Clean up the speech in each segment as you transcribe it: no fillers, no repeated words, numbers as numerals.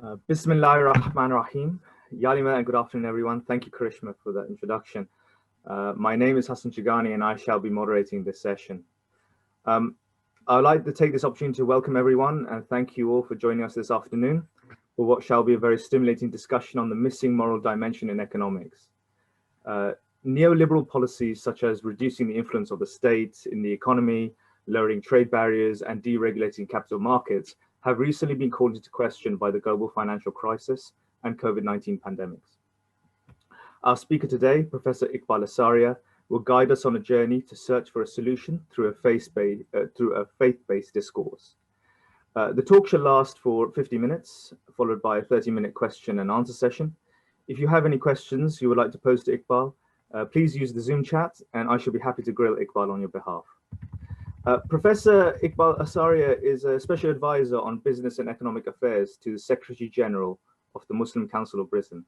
Bismillahir Rahmanir Rahim. Yalima and good afternoon, everyone. Thank you, Karishma, for that introduction. My name is Hassan Chigani and I shall be moderating this session. I'd like to take this opportunity to welcome everyone and thank you all for joining us this afternoon for what shall be a very stimulating discussion on the missing moral dimension in economics. Neoliberal policies such as reducing the influence of the state in the economy, lowering trade barriers and deregulating capital markets have recently been called into question by the global financial crisis and COVID-19 pandemics. Our speaker today, Professor Iqbal Asaria, will guide us on a journey to search for a solution through a faith-based discourse. The talk shall last for 50 minutes, followed by a 30-minute question and answer session. If you have any questions you would like to pose to Iqbal, please use the Zoom chat and I shall be happy to grill Iqbal on your behalf. Professor Iqbal Asaria is a special advisor on business and economic affairs to the Secretary General of the Muslim Council of Britain.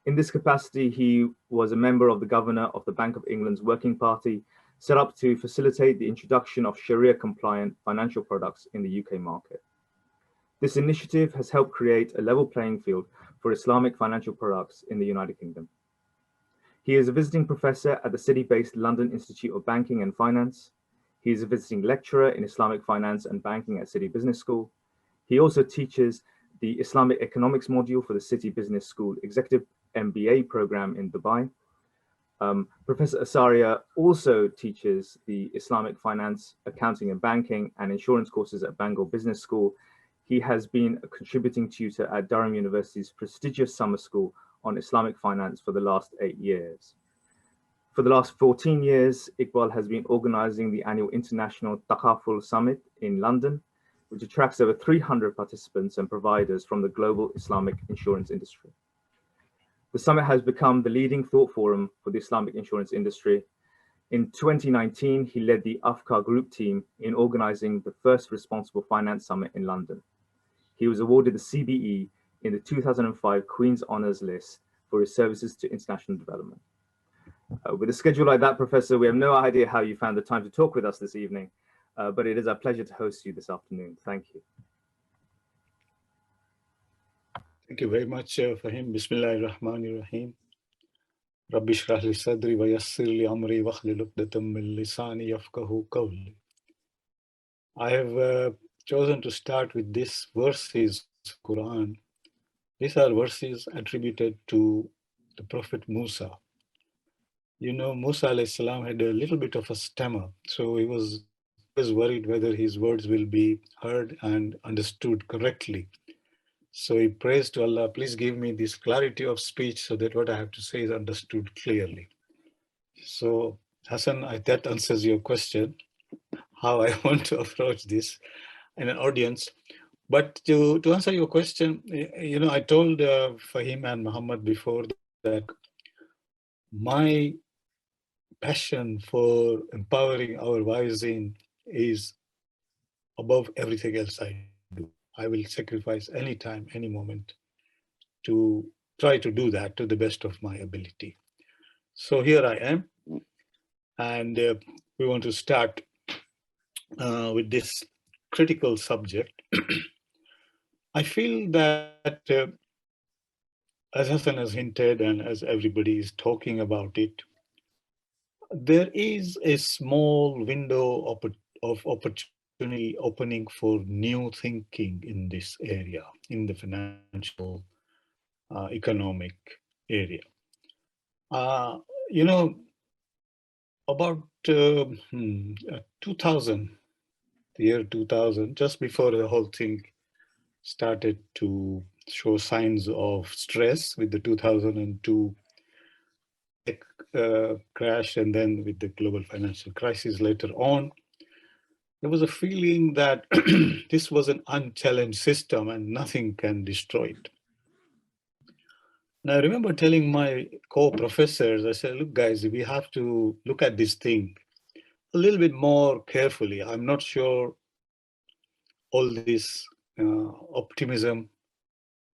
In this capacity, he was a member of the Governor of the Bank of England's Working Party, set up to facilitate the introduction of Sharia-compliant financial products in the UK market. This initiative has helped create a level playing field for Islamic financial products in the United Kingdom. He is a visiting professor at the city-based London Institute of Banking and Finance. He is a visiting lecturer in Islamic finance and banking at City Business School. He also teaches the Islamic economics module for the City Business School Executive MBA program in Dubai. Professor Asaria also teaches the Islamic finance, accounting and banking and insurance courses at Bangor Business School. He has been a contributing tutor at Durham University's prestigious summer school on Islamic finance for the last 8 years. For the last 14 years, Iqbal has been organizing the annual International Takaful Summit in London, which attracts over 300 participants and providers from the global Islamic insurance industry. The summit has become the leading thought forum for the Islamic insurance industry. In 2019, he led the Afkar Group team in organizing the first Responsible Finance Summit in London. He was awarded the CBE in the 2005 Queen's Honours List for his services to international development. With a schedule like that, Professor, we have no idea how you found the time to talk with us this evening, but it is our pleasure to host you this afternoon. Thank you. Thank you very much, Fahim. Bismillahir Rahmanir Rahim. Rabbi shrah li sadri wa yassir li amri wa hlul 'uqdatam min lisani yafqahu qawli. I have chosen to start with these verses of Quran. These are verses attributed to the Prophet Musa. You know, Musa alayhi salam had a little bit of a stammer, so he was worried whether his words will be heard and understood correctly. So he prays to Allah, please give me this clarity of speech so that what I have to say is understood clearly. So Hassan, that answers your question, how I want to approach this in an audience. But to answer your question, you know, I told Fahim and Muhammad before that my passion for empowering our wives is above everything else I do. I will sacrifice any time, any moment to try to do that to the best of my ability. So here I am, and we want to start with this critical subject. I feel that, as Hassan has hinted and as everybody is talking about it, there is a small window of opportunity opening for new thinking in this area, in the financial, economic area. You know, about 2000, the year 2000, just before the whole thing started to show signs of stress with the 2002 crash and then with the global financial crisis later on, there was a feeling that this was an unchallenged system and nothing can destroy it. And I remember telling my co-professors, I said, look guys, we have to look at this thing a little bit more carefully. I'm not sure all this optimism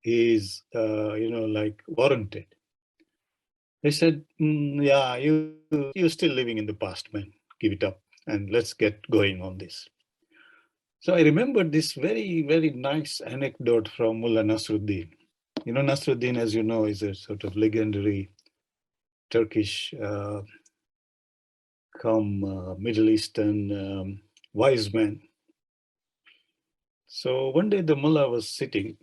is, you know, like warranted. They said, yeah, you're still living in the past, man. Give it up and let's get going on this. So I remember this very, very nice anecdote from Mullah Nasruddin. You know, Nasruddin, as you know, is a sort of legendary Turkish Middle Eastern wise man. So one day the mullah was sitting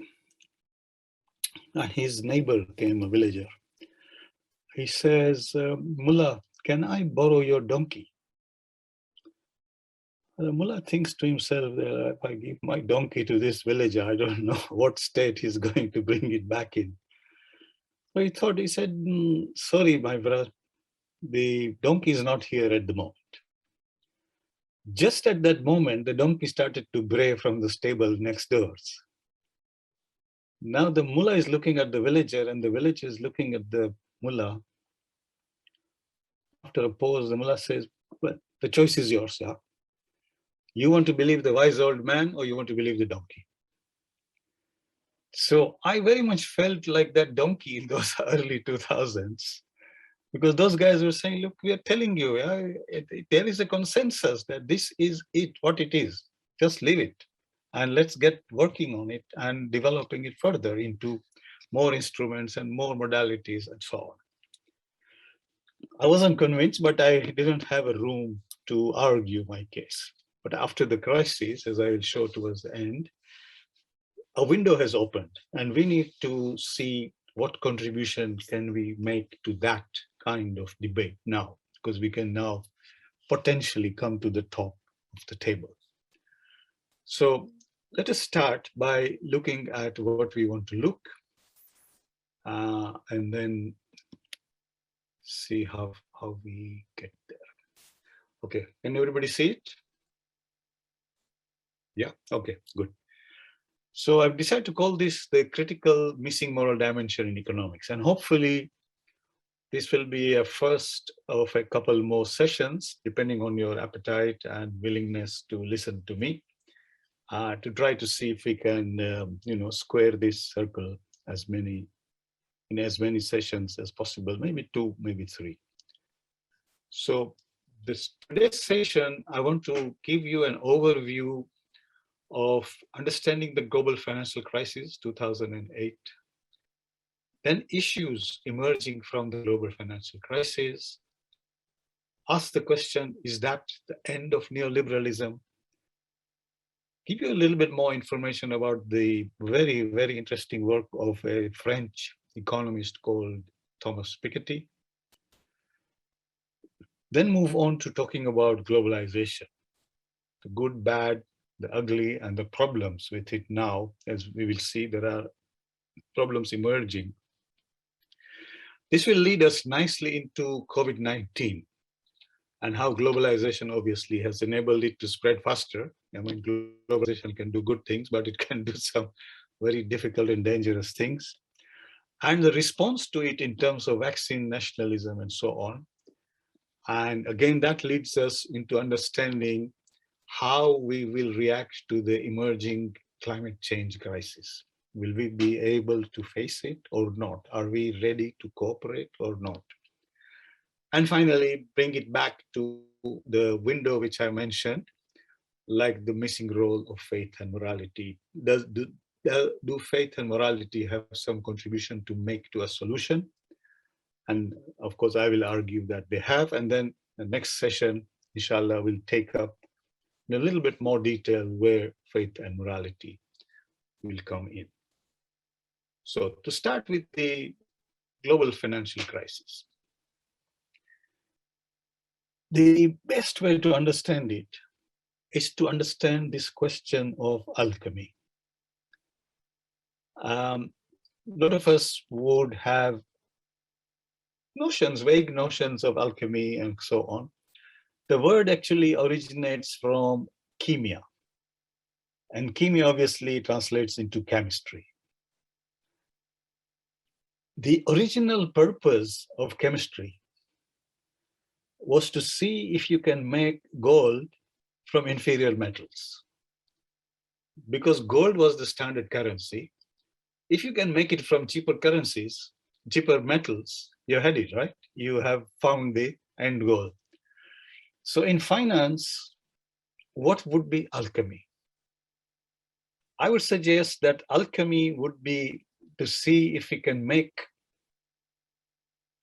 and his neighbor came, a villager. He says, Mullah, can I borrow your donkey? The mullah thinks to himself, if I give my donkey to this villager, I don't know what state he's going to bring it back in. So he said, sorry, my brother, the donkey is not here at the moment. Just at that moment, the donkey started to bray from the stable next doors. Now the mullah is looking at the villager and the villager is looking at the mullah. After a pause, the mullah says, well, the choice is yours. Yeah? You want to believe the wise old man or you want to believe the donkey? So I very much felt like that donkey in those early 2000s, because those guys were saying, look, we are telling you, there is a consensus that this is it, what it is. Just leave it and let's get working on it and developing it further into more instruments and more modalities and so on. I wasn't convinced, but I didn't have a room to argue my case. But after the crisis, as I will show towards the end, a window has opened and we need to see what contribution can we make to that kind of debate now, because we can now potentially come to the top of the table. So let us start by looking at what we want to look and then see how we get there. Okay, can everybody see it? Yeah, okay, good. So I've decided to call this the critical missing moral dimension in economics. And hopefully this will be a first of a couple more sessions, depending on your appetite and willingness to listen to me, to try to see if we can, square this circle in as many sessions as possible, maybe 2, maybe 3. So today's session, I want to give you an overview of understanding the global financial crisis, 2008, then issues emerging from the global financial crisis, ask the question, is that the end of neoliberalism? Give you a little bit more information about the very, very interesting work of a French economist called Thomas Piketty. Then move on to talking about globalization, the good, bad, the ugly, and the problems with it now. As we will see, there are problems emerging. This will lead us nicely into COVID-19 and how globalization obviously has enabled it to spread faster. I mean, globalization can do good things, but it can do some very difficult and dangerous things. And the response to it in terms of vaccine nationalism and so on. And again, that leads us into understanding how we will react to the emerging climate change crisis. Will we be able to face it or not? Are we ready to cooperate or not? And finally, bring it back to the window which I mentioned, like the missing role of faith and morality. Do faith and morality have some contribution to make to a solution? And of course, I will argue that they have. And then the next session, inshallah, will take up in a little bit more detail where faith and morality will come in. So to start with the global financial crisis, the best way to understand it is to understand this question of alchemy. A lot of us would have vague notions of alchemy and so on. The word actually originates from chemia. And chemia obviously translates into chemistry. The original purpose of chemistry was to see if you can make gold from inferior metals. Because gold was the standard currency, if you can make it from cheaper currencies, cheaper metals, you had it, right? You have found the end goal. So in finance, what would be alchemy? I would suggest that alchemy would be to see if we can make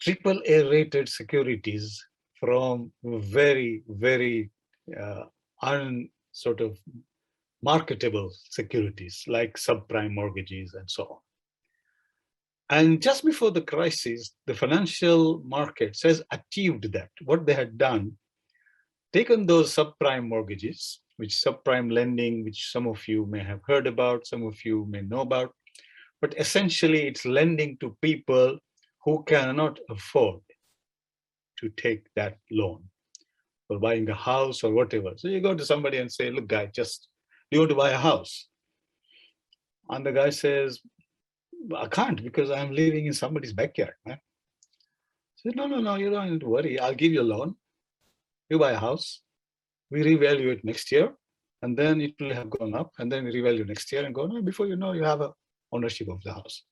AAA rated securities from very, very sort of marketable securities like subprime mortgages and so on. And just before the crisis, the financial markets has achieved that. What they had done, taken those subprime mortgages, which subprime lending, which some of you may have heard about, some of you may know about, but essentially it's lending to people who cannot afford to take that loan for buying a house or whatever. So you go to somebody and say, look, guy, do you want to buy a house? And the guy says, I can't because I'm living in somebody's backyard, man. I said, no, you don't need to worry. I'll give you a loan. You buy a house. We revalue it next year. And then it will have gone up. And then we revalue next year and go, no, before you know, you have a ownership of the house.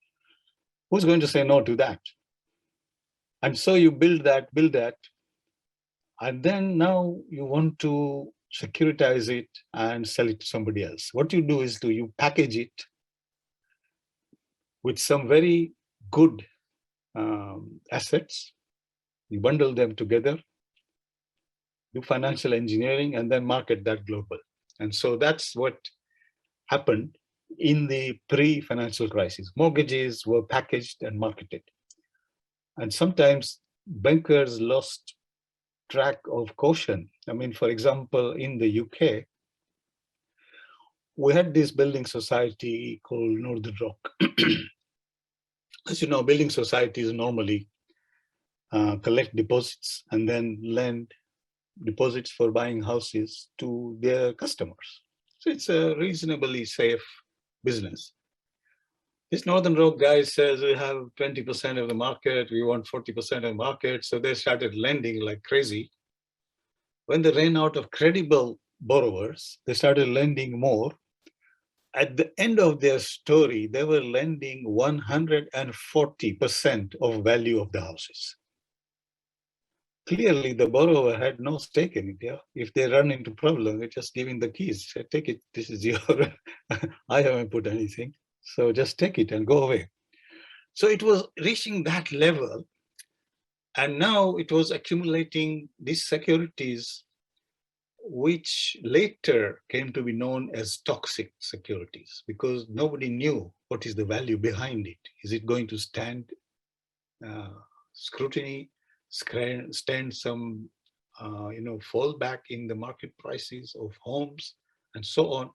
Who's going to say no to that? And so you build that. And then now you want to securitize it and sell it to somebody else. What you do is you package it with some very good assets. You bundle them together, do financial engineering, and then market that global. And so that's what happened in the pre-financial crisis. Mortgages were packaged and marketed. And sometimes bankers lost track of caution. I mean, for example, in the UK, we had this building society called Northern Rock. As you know, building societies normally collect deposits and then lend deposits for buying houses to their customers. So it's a reasonably safe business. This Northern Rock guy says we have 20% of the market, we want 40% of the market. So they started lending like crazy. When they ran out of credible borrowers, they started lending more. At the end of their story, they were lending 140% of value of the houses. Clearly, the borrower had no stake in it. Yeah? If they run into problem, they're just giving the keys. Say, take it, this is your, I haven't put anything. So just take it and go away. So it was reaching that level. And now it was accumulating these securities, which later came to be known as toxic securities, because nobody knew what is the value behind it. Is it going to stand scrutiny, stand some fallback in the market prices of homes and so on?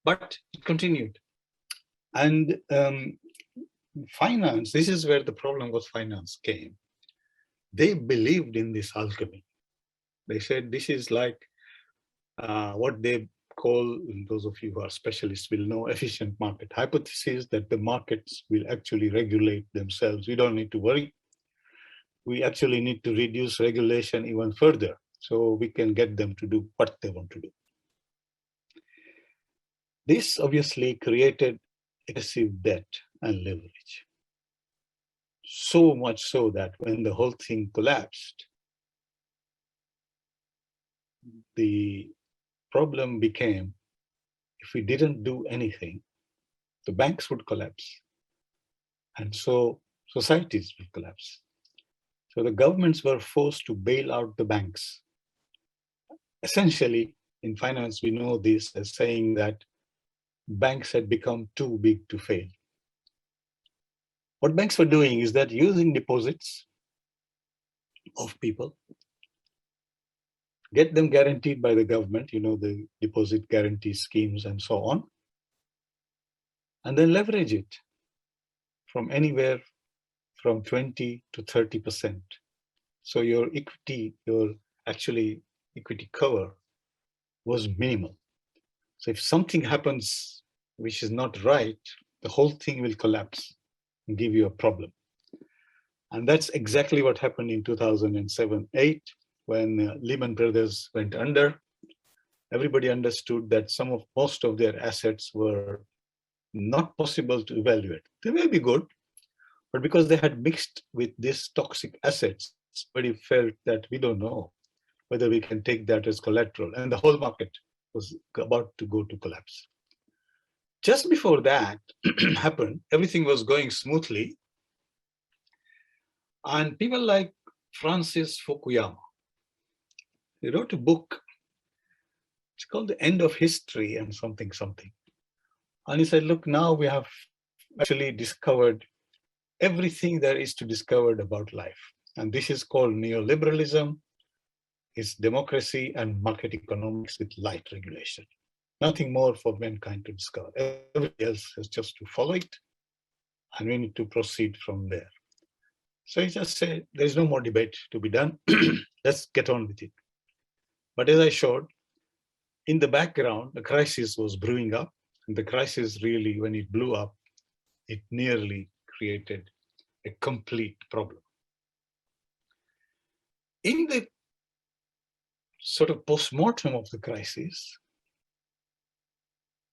But it continued. And finance, this is where the problem with finance came. They believed in this alchemy. They said this is like what they call, and those of you who are specialists will know, efficient market hypothesis, that the markets will actually regulate themselves. We don't need to worry. We actually need to reduce regulation even further so we can get them to do what they want to do. This obviously created excessive debt and leverage. So much so that when the whole thing collapsed, the problem became, if we didn't do anything, the banks would collapse. And so societies would collapse. So the governments were forced to bail out the banks. Essentially, in finance, we know this as saying that banks had become too big to fail. What banks were doing is that using deposits of people, get them guaranteed by the government, the deposit guarantee schemes and so on, and then leverage it from anywhere from 20 to 30%. So your equity cover was minimal. So if something happens which is not right, the whole thing will collapse and give you a problem. And that's exactly what happened in 2007-8 when Lehman Brothers went under. Everybody understood that most of their assets were not possible to evaluate. They may be good, but because they had mixed with these toxic assets, everybody felt that we don't know whether we can take that as collateral. And the whole market was about to go to collapse. Just before that happened, everything was going smoothly. And people like Francis Fukuyama, he wrote a book. It's called The End of History and something. And he said, look, now we have actually discovered everything there is to discover about life. And this is called neoliberalism. It's democracy and market economics with light regulation. Nothing more for mankind to discover. Everybody else has just to follow it, and we need to proceed from there. So he just said, there's no more debate to be done. Let's get on with it. But as I showed, in the background, the crisis was brewing up. And the crisis really, when it blew up, it nearly created a complete problem. In the sort of post-mortem of the crisis,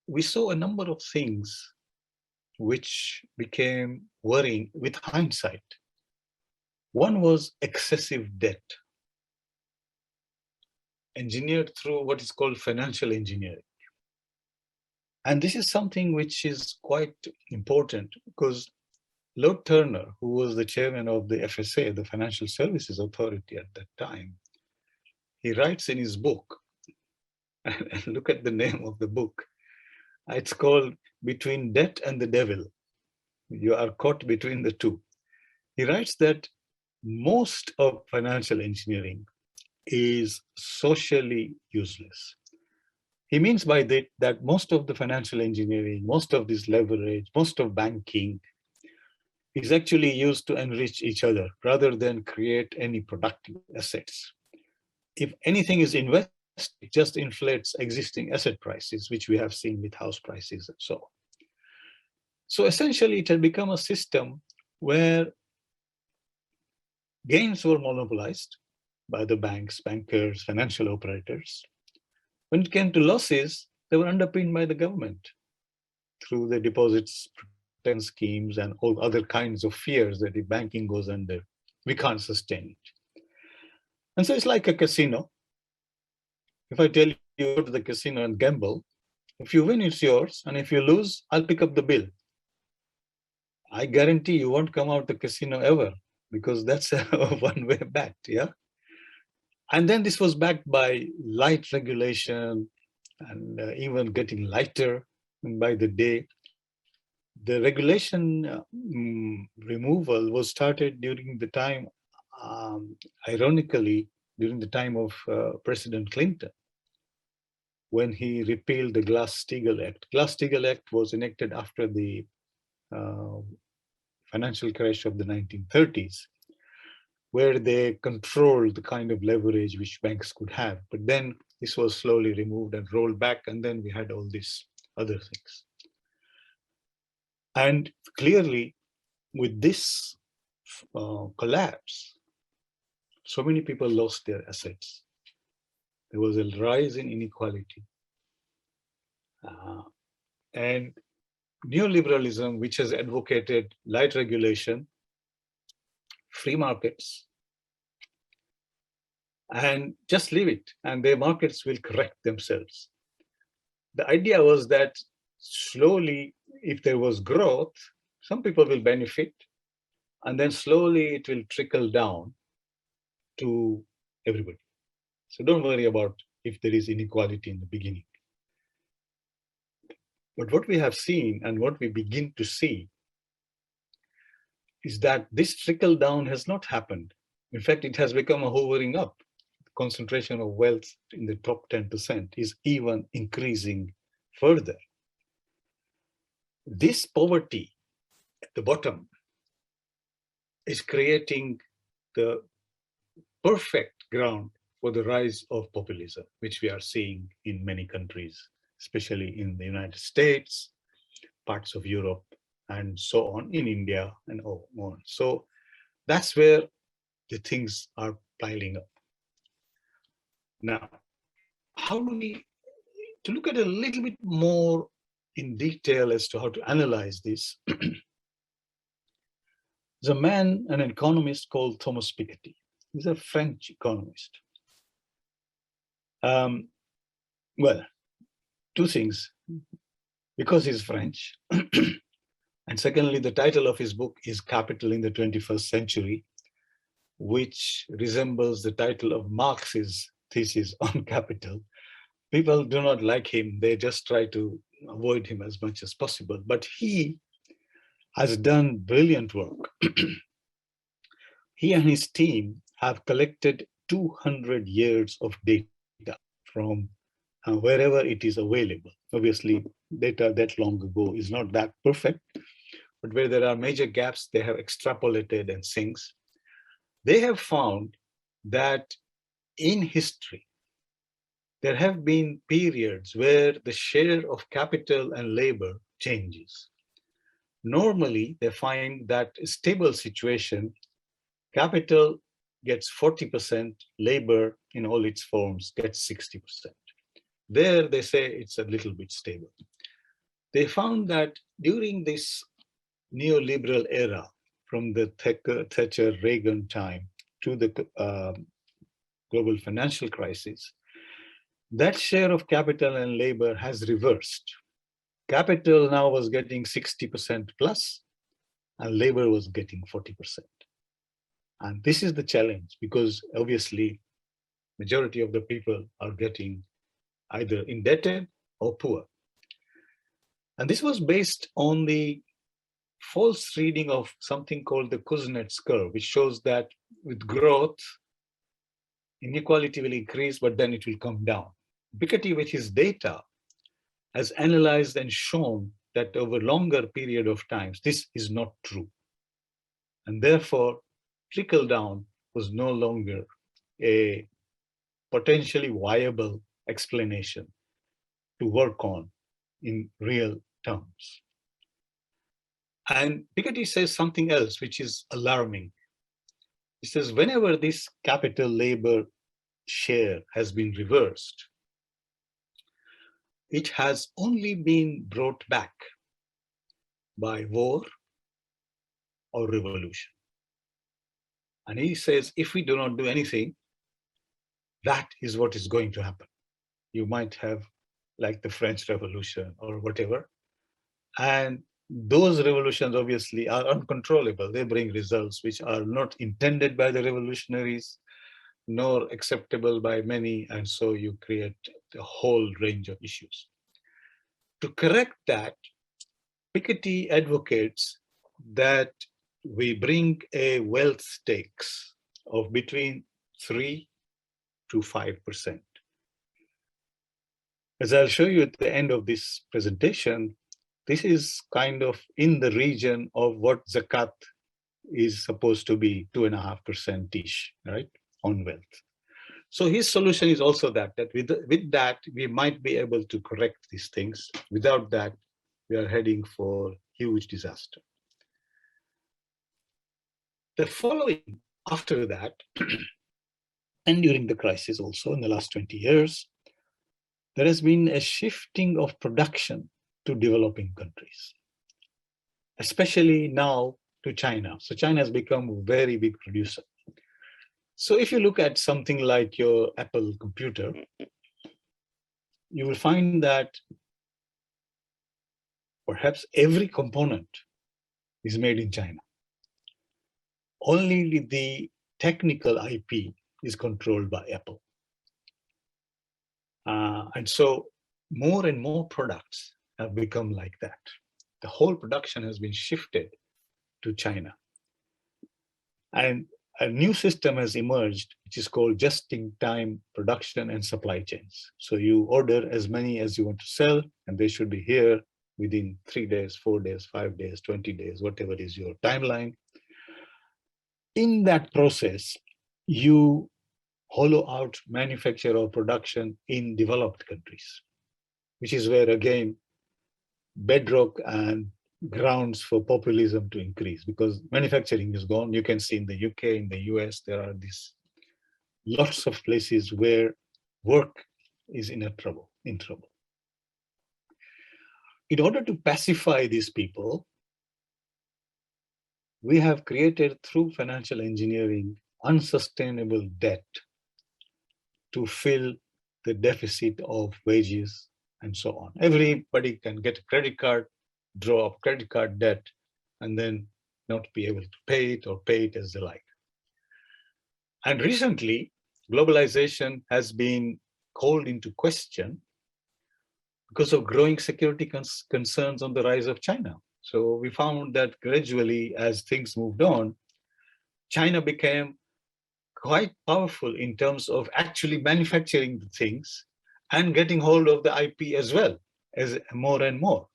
we saw a number of things which became worrying with hindsight. One was excessive debt, engineered through what is called financial engineering. And this is something which is quite important because Lord Turner, who was the chairman of the FSA, the Financial Services Authority at that time, he writes in his book, and look at the name of the book, it's called Between Debt and the Devil. You are caught between the two. He writes that most of financial engineering is socially useless. He means by that most of the financial engineering, most of this leverage, most of banking is actually used to enrich each other rather than create any productive assets. If anything is invested, it just inflates existing asset prices, which we have seen with house prices and so on. So essentially, it had become a system where gains were monopolized by the banks, bankers, financial operators. When it came to losses, they were underpinned by the government through the deposits protection schemes and all other kinds of fears that if banking goes under, we can't sustain it. And so it's like a casino. If I tell you to go to the casino and gamble, if you win, it's yours. And if you lose, I'll pick up the bill. I guarantee you won't come out the casino ever because that's a one-way bet, yeah? And then this was backed by light regulation and even getting lighter by the day. The regulation removal was started during the time, ironically, during the time of President Clinton, when he repealed the Glass-Steagall Act. Glass-Steagall Act was enacted after the financial crash of the 1930s, where they controlled the kind of leverage which banks could have. But then this was slowly removed and rolled back, and then we had all these other things. And clearly, with this collapse, so many people lost their assets. There was a rise in inequality. And neoliberalism, which has advocated light regulation, free markets, and just leave it, and their markets will correct themselves. The idea was that slowly, if there was growth, some people will benefit, and then slowly it will trickle down to everybody. So don't worry about if there is inequality in the beginning. But what we have seen and what we begin to see is that this trickle down has not happened. In fact, it has become a hovering up. The concentration of wealth in the top 10% is even increasing further. This poverty at the bottom is creating the perfect ground for the rise of populism, which we are seeing in many countries, especially in the United States, parts of Europe, and so on, in India, and on. So that's where the things are piling up. Now, how do we, to look at a little bit more in detail as to how to analyze this, there's a man, an economist called Thomas Piketty. He's a French economist. Well, two things. because he's French. And secondly, the title of his book is Capital in the 21st Century, which resembles the title of Marx's thesis on capital. People do not like him. They just try to avoid him as much as possible. But he has done brilliant work. He and his team have collected 200 years of data from wherever it is available. Obviously, data that long ago is not that perfect, but where there are major gaps, they have extrapolated and things. They have found that in history, there have been periods where the share of capital and labor changes. Normally, they find that a stable situation, capital gets 40%, labor in all its forms gets 60%. There, they say it's a little bit stable. They found that during this neoliberal era, from the Thatcher-Reagan time to the global financial crisis, that share of capital and labor has reversed. Capital now was getting 60% plus, and labor was getting 40%. And this is the challenge, because obviously, majority of the people are getting either indebted or poor. And this was based on the false reading of something called the Kuznets curve, which shows that with growth, inequality will increase, but then it will come down. Piketty, with his data, has analyzed and shown that over longer period of times, this is not true. And therefore, trickle down was no longer a potentially viable explanation to work on in real terms. And Piketty says something else which is alarming. He says, whenever this capital labor share has been reversed, it has only been brought back by war or revolution. And he says, if we do not do anything, that is what is going to happen. You might have like the French Revolution or whatever. And those revolutions obviously are uncontrollable. They bring results which are not intended by the revolutionaries, nor acceptable by many. And so you create a whole range of issues. To correct that, Piketty advocates that we bring a wealth tax of between 3 to 5%. As I'll show you at the end of this presentation, this is kind of in the region of what zakat is supposed to be, 2.5%-ish, right, on wealth. So his solution is also that with that, we might be able to correct these things. Without that, we are heading for huge disaster. The following, after that, and during the crisis also in the last 20 years, there has been a shifting of production to developing countries, especially now to China. So China has become a very big producer. So if you look at something like your Apple computer, you will find that perhaps every component is made in China. Only the technical IP is controlled by Apple. And so more and more products have become like that. The whole production has been shifted to China. And a new system has emerged, which is called just-in-time production and supply chains. So you order as many as you want to sell, and they should be here within 3 days, 4 days, 5 days, 20 days, whatever is your timeline. In that process, you hollow out manufacture or production in developed countries, which is where, again, bedrock and grounds for populism to increase, because manufacturing is gone. You can see in the UK, in the US, there are these lots of places where work is in trouble. In order to pacify these people, we have created through financial engineering unsustainable debt to fill the deficit of wages and so on. Everybody can get a credit card, draw up credit card debt, and then not be able to pay it or pay it as they like. And recently, globalization has been called into question because of growing security concerns on the rise of China. So we found that gradually, as things moved on, China became quite powerful in terms of actually manufacturing the things and getting hold of the IP as well, as more and more.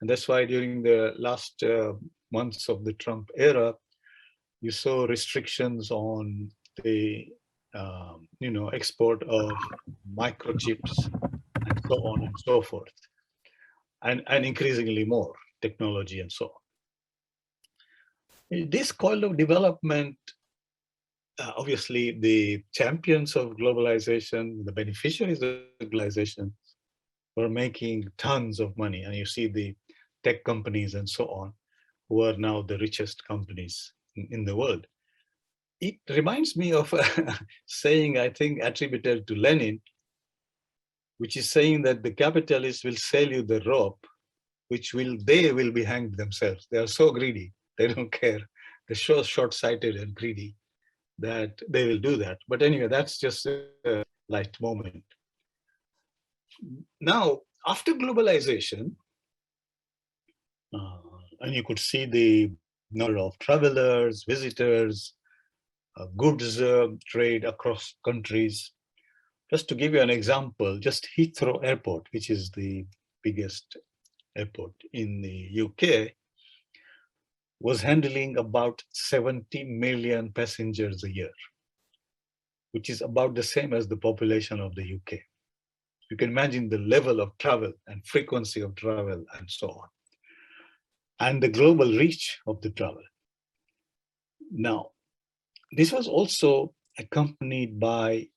And that's why during the last months of the Trump era, you saw restrictions on the export of microchips and so on and so forth, and increasingly more technology and so on. This kind of development, obviously the champions of globalization, the beneficiaries of globalization, were making tons of money. And you see the tech companies and so on, who are now the richest companies in the world. It reminds me of a saying, I think, attributed to Lenin, which is saying that the capitalists will sell you the rope, they will be hanged themselves. They are so greedy, they don't care. They're so short-sighted and greedy that they will do that. But anyway, that's just a light moment. Now, after globalization, and you could see the number of travelers, visitors, goods trade across countries. Just to give you an example, just Heathrow Airport, which is the biggest airport in the UK, was handling about 70 million passengers a year, which is about the same as the population of the UK. You can imagine the level of travel and frequency of travel and so on, and the global reach of the travel. Now, this was also accompanied by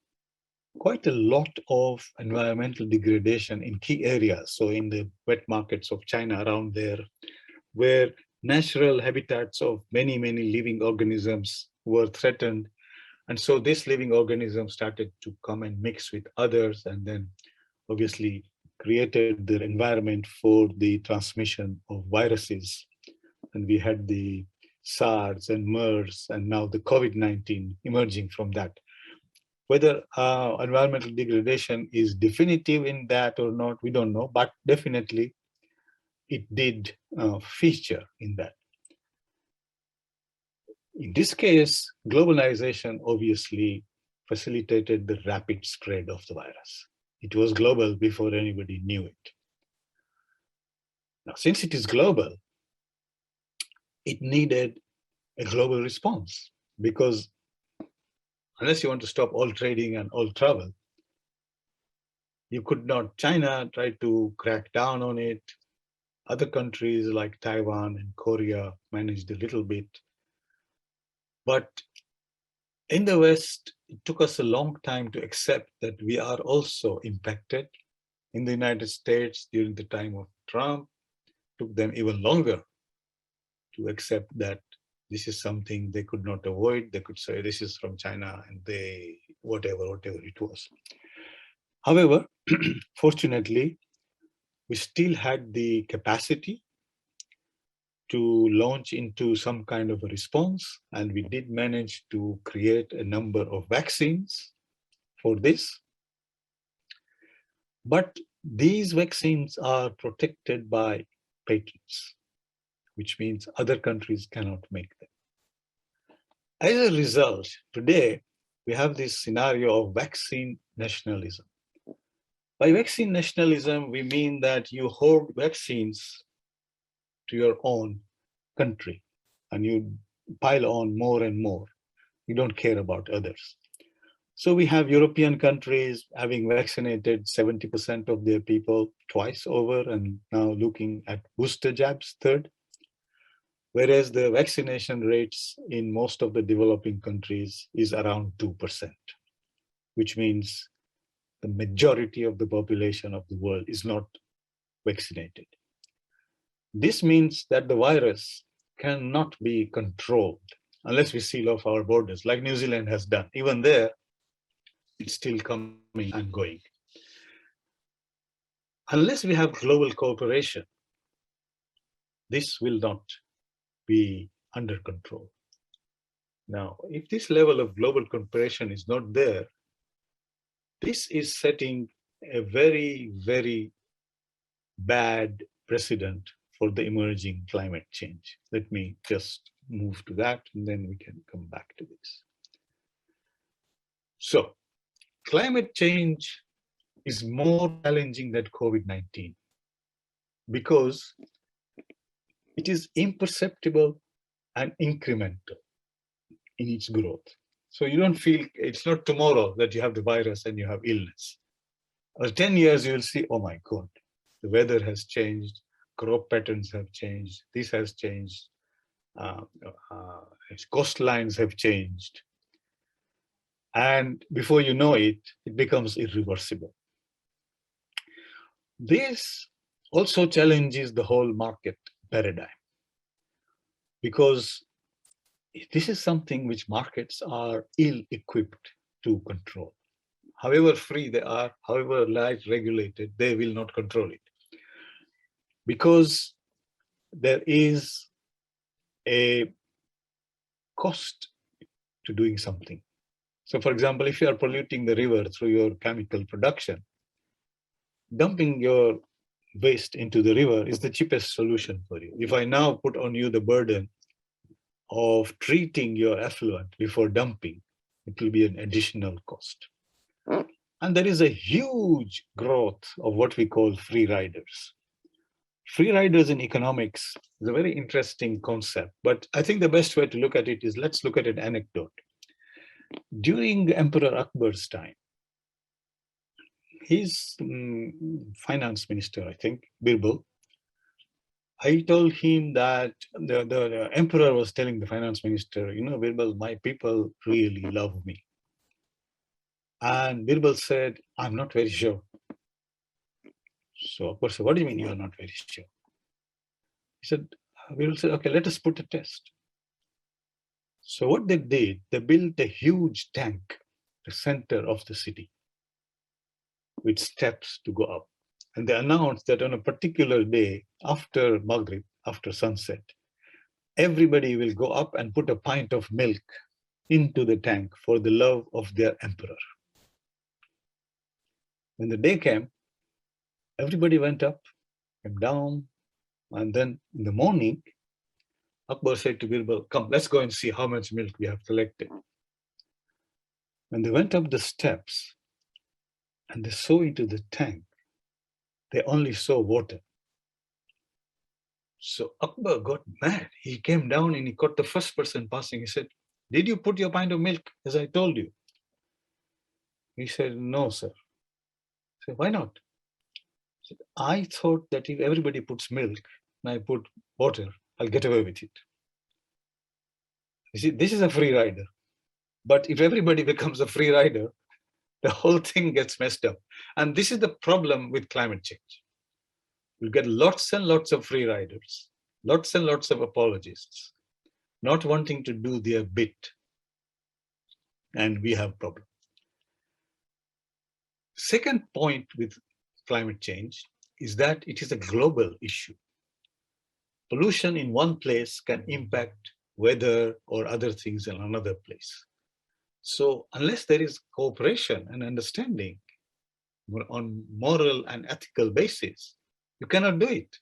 quite a lot of environmental degradation in key areas. So in the wet markets of China around there, where natural habitats of many, many living organisms were threatened. And so this living organism started to come and mix with others, and then obviously created the environment for the transmission of viruses. And we had the SARS and MERS, and now the COVID-19 emerging from that. Whether environmental degradation is definitive in that or not, we don't know, but definitely it did feature in that. In this case, globalization obviously facilitated the rapid spread of the virus. It was global before anybody knew it. Now, since it is global, it needed a global response, because unless you want to stop all trading and all travel, you could not. China tried to crack down on it. Other countries like Taiwan and Korea managed a little bit. But in the West, it took us a long time to accept that we are also impacted. In the United States, during the time of Trump, it took them even longer to accept that this is something they could not avoid. They could say this is from China, and they, whatever it was. However, fortunately, we still had the capacity to launch into some kind of a response, and we did manage to create a number of vaccines for this. But these vaccines are protected by patents, which means other countries cannot make them. As a result, today, we have this scenario of vaccine nationalism. By vaccine nationalism, we mean that you hoard vaccines to your own country and you pile on more and more. You don't care about others. So we have European countries having vaccinated 70% of their people twice over and now looking at booster jabs, third. Whereas the vaccination rates in most of the developing countries is around 2%, which means the majority of the population of the world is not vaccinated. This means that the virus cannot be controlled unless we seal off our borders, like New Zealand has done. Even there, it's still coming and going. unless we have global cooperation, this will not be under control. Now, if this level of global cooperation is not there, this is setting a very, very bad precedent for the emerging climate change. Let me just move to that, and then we can come back to this. So, climate change is more challenging than COVID-19 because it is imperceptible and incremental in its growth. So you don't feel, it's not tomorrow that you have the virus and you have illness. After 10 years, you will see, oh my God, the weather has changed, crop patterns have changed, this has changed, coastlines have changed. And before you know it, it becomes irreversible. This also challenges the whole market paradigm, because this is something which markets are ill-equipped to control. However free they are, however light regulated, they will not control it. Because there is a cost to doing something. So for example, if you are polluting the river through your chemical production, dumping your waste into the river is the cheapest solution for you. If I now put on you the burden of treating your effluent before dumping, it will be an additional cost. And there is a huge growth of what we call free riders. Free riders in economics is a very interesting concept, but I think the best way to look at it is, let's look at an anecdote. During Emperor Akbar's time, his finance minister, I think, Birbal, I told him that the emperor was telling the finance minister, you know, Birbal, my people really love me. And Birbal said, I'm not very sure. So Akbar said, what do you mean you are not very sure? He said, Birbal said, okay, let us put a test. So what they did, they built a huge tank, the center of the city, with steps to go up. And they announced that on a particular day, after Maghrib, after sunset, everybody will go up and put a pint of milk into the tank for the love of their emperor. When the day came, everybody went up, came down, and then in the morning, Akbar said to Birbal, come, let's go and see how much milk we have collected. When they went up the steps and they saw into the tank, they only saw water. So Akbar got mad. He came down and he caught the first person passing. He said, did you put your pint of milk as I told you? He said, no, sir. I said, why not? He said, I thought that if everybody puts milk and I put water, I'll get away with it. You see, this is a free rider. But if everybody becomes a free rider, the whole thing gets messed up. And this is the problem with climate change. You'll get lots and lots of free riders, lots and lots of apologists, not wanting to do their bit. And we have a problem. Second point with climate change is that it is a global issue. Pollution in one place can impact weather or other things in another place. So unless there is cooperation and understanding on moral and ethical basis, you cannot do it.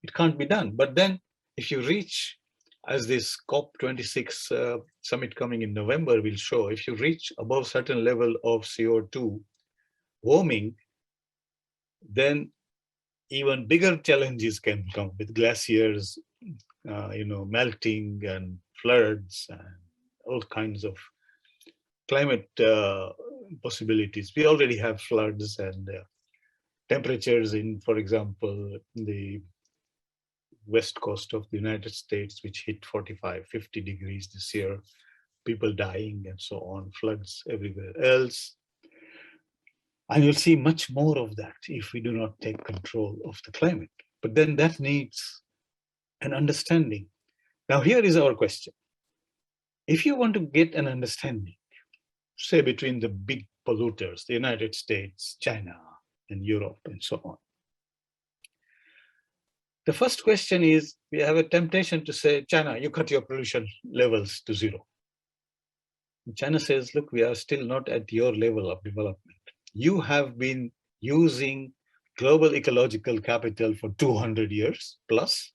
It can't be done. But then if you reach, as this COP26 summit coming in November will show, if you reach above certain level of CO2 warming, then even bigger challenges can come with glaciers, melting and floods and all kinds of climate possibilities. We already have floods and temperatures in, for example, the west coast of the United States, which hit 45, 50 degrees this year, people dying and so on, floods everywhere else. And you'll see much more of that if we do not take control of the climate. But then that needs an understanding. Now, here is our question. If you want to get an understanding, say between the big polluters, the United States, China, and Europe, and so on, The first question is, we have a temptation to say, China, you cut your pollution levels to zero. And China says, look, we are still not at your level of development. You have been using global ecological capital for 200 years plus.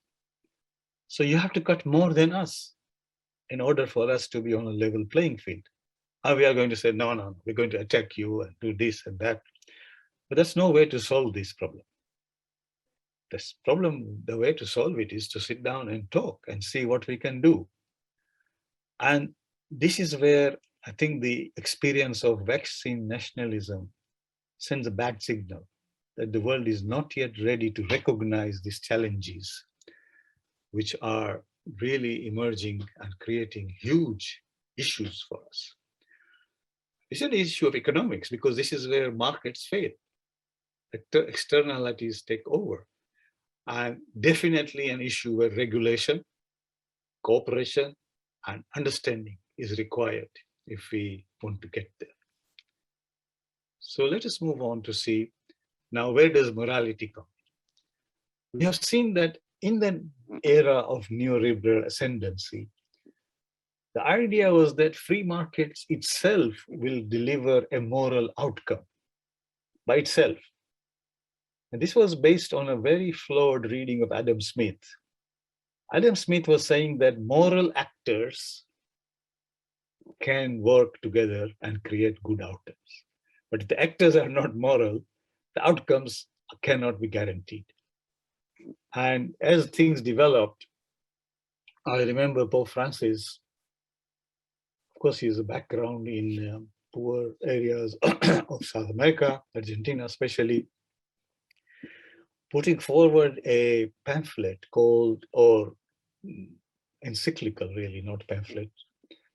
So you have to cut more than us in order for us to be on a level playing field. And we are going to say, no, no, we're going to attack you and do this and that. But that's no way to solve this problem. This problem, the way to solve it is to sit down and talk and see what we can do. And this is where I think the experience of vaccine nationalism sends a bad signal that the world is not yet ready to recognize these challenges, which are really emerging and creating huge issues for us. This is an issue of economics because this is where markets fail. Externalities take over. And definitely an issue where regulation, cooperation, and understanding is required if we want to get there. So let us move on to see now, where does morality come? We have seen that in the era of neoliberal ascendancy, the idea was that free markets itself will deliver a moral outcome by itself. And this was based on a very flawed reading of Adam Smith. Adam Smith was saying that moral actors can work together and create good outcomes. But if the actors are not moral, the outcomes cannot be guaranteed. And as things developed, I remember Pope Francis, of course, he has a background in poor areas of South America, Argentina especially, putting forward a pamphlet called, or encyclical really, not pamphlet.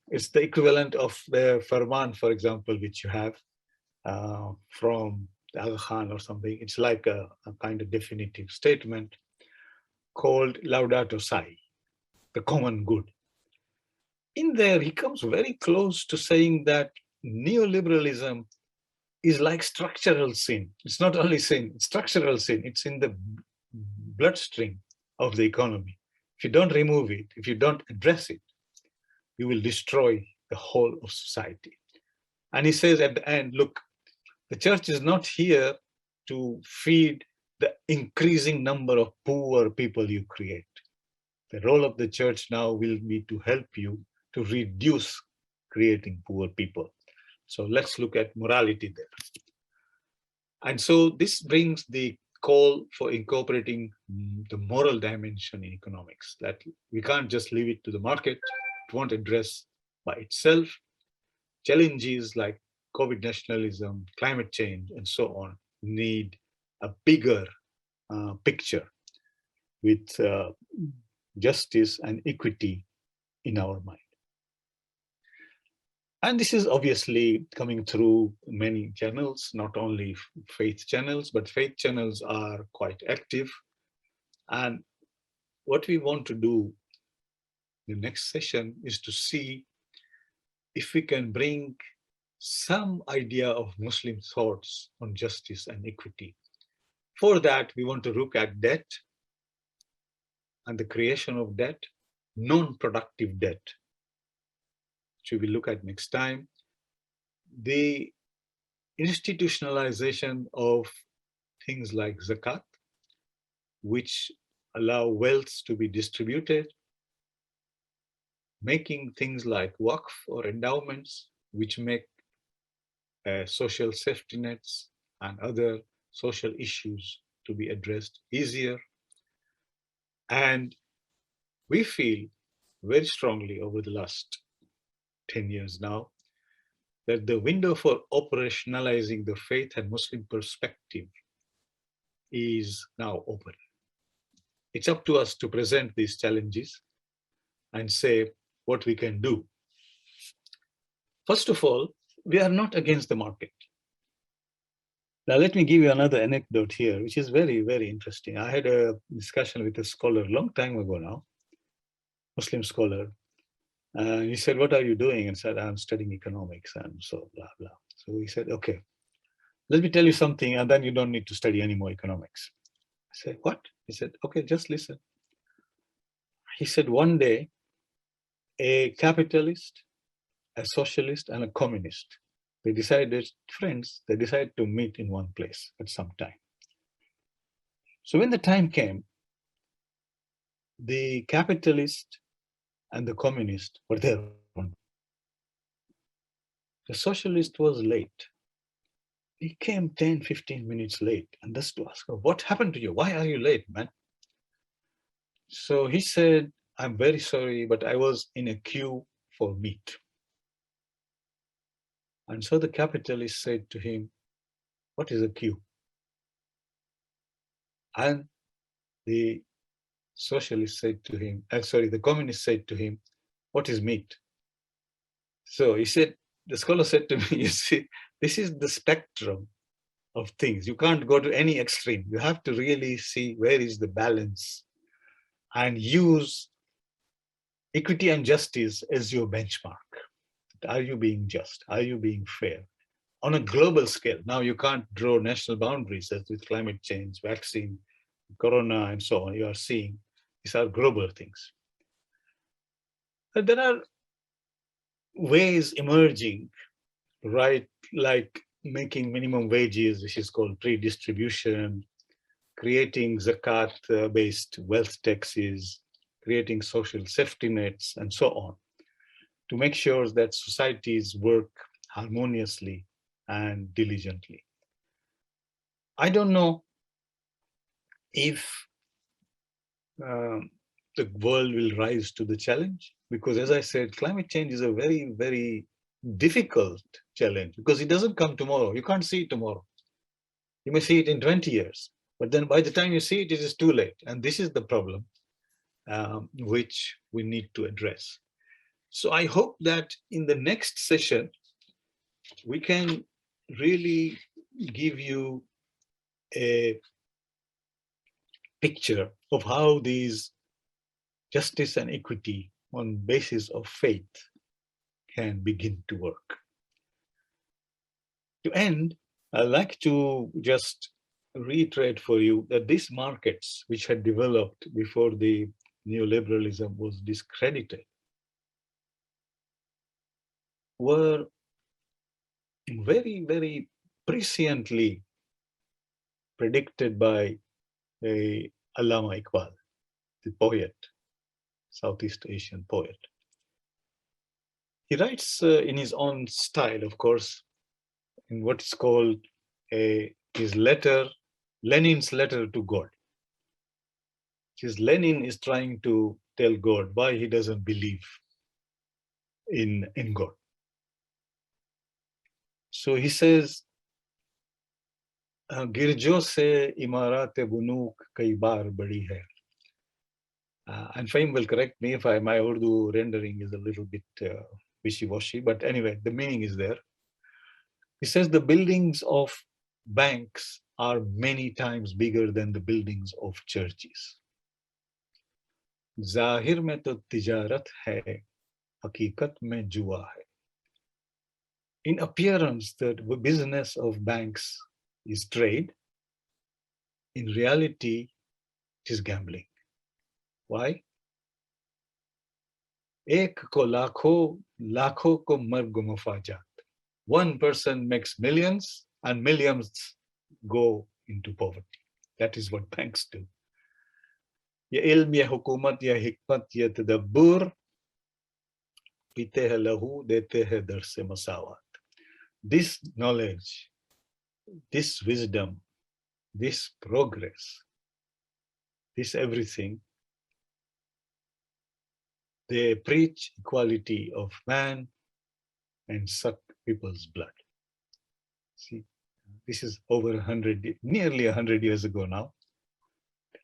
It's the equivalent of the Farman, for example, which you have from the Aga Khan or something. It's like a kind of definitive statement called Laudato Si, the common good. In there, he comes very close to saying that neoliberalism is like structural sin. It's not only sin, it's structural sin. It's in the bloodstream of the economy. If you don't remove it, if you don't address it, you will destroy the whole of society. And he says at the end, look, the church is not here to feed the increasing number of poor people you create. The role of the church now will be to help you to reduce creating poor people. So let's look at morality there. And so this brings the call for incorporating the moral dimension in economics, that we can't just leave it to the market. It won't address by itself. Challenges like COVID nationalism, climate change, and so on need a bigger picture with justice and equity in our mind. And this is obviously coming through many channels, not only faith channels, but faith channels are quite active. And what we want to do in the next session is to see if we can bring some idea of Muslim thoughts on justice and equity. For that, we want to look at debt and the creation of debt, non-productive debt, which we will look at next time. The institutionalization of things like zakat, which allow wealth to be distributed, making things like waqf or endowments, which make social safety nets and other social issues to be addressed easier. And we feel very strongly over the last 10 years now that the window for operationalizing the faith and Muslim perspective is now open. It's up to us to present these challenges and say what we can do. First of all, we are not against the market. Now, let me give you another anecdote here, which is very, very interesting. I had a discussion with a scholar a long time ago now, Muslim scholar. He said, what are you doing? And said, I'm studying economics and so blah, blah. So he said, okay, let me tell you something, and then you don't need to study any more economics. I said, what? He said, okay, just listen. He said, one day, a capitalist, a socialist, and a communist, they decided to meet in one place at some time. So when the time came, the capitalist and the communist were there. The socialist was late. He came 10, 15 minutes late, and just to ask her, what happened to you? Why are you late, man? So he said, I'm very sorry, but I was in a queue for meat. And so the capitalist said to him, what is a queue? And the socialist said to him, the communist said to him, what is meat? So he said, the scholar said to me, you see, this is the spectrum of things. You can't go to any extreme. You have to really see where is the balance and use equity and justice as your benchmark. Are you being just? Are you being fair? On a global scale, now you can't draw national boundaries as with climate change, vaccine, corona, and so on. You are seeing these are global things. But there are ways emerging, right? Like making minimum wages, which is called redistribution, creating zakat-based wealth taxes, creating social safety nets, and so on, to make sure that societies work harmoniously and diligently. I don't know if the world will rise to the challenge, because as I said, climate change is a very, very difficult challenge because it doesn't come tomorrow. You can't see it tomorrow. You may see it in 20 years, but then by the time you see it, it is too late. And this is the problem which we need to address. So I hope that in the next session, we can really give you a picture of how these justice and equity on basis of faith can begin to work. To end, I'd like to just reiterate for you that these markets, which had developed before the neoliberalism was discredited, were very, very presciently predicted by Allama Iqbal, the poet, Southeast Asian poet. He writes in his own style, of course, in what is called his letter, Lenin's letter to God. His Lenin is trying to tell God why he doesn't believe in God. So he says, गिरजों से इमारत बुनूक कई बार बड़ी है. And Fahim will correct me if my Urdu rendering is a little bit wishy-washy, but anyway, the meaning is there. He says the buildings of banks are many times bigger than the buildings of churches. Zahir mein to tijarat hai, hakikat mein jua hai. In appearance, the business of banks is trade. In reality, it is gambling. Why? Ek ko lakho, lakho ko marg mufajat. One person makes millions and millions go into poverty. That is what banks do. Ya ilm, ya hukumat, ya hikmat, ya tadabbur, pite hai lahu, dete hai darse masawat. This knowledge, this wisdom, this progress, this everything, they preach equality of man and suck people's blood. See, this is over nearly 100 years ago now.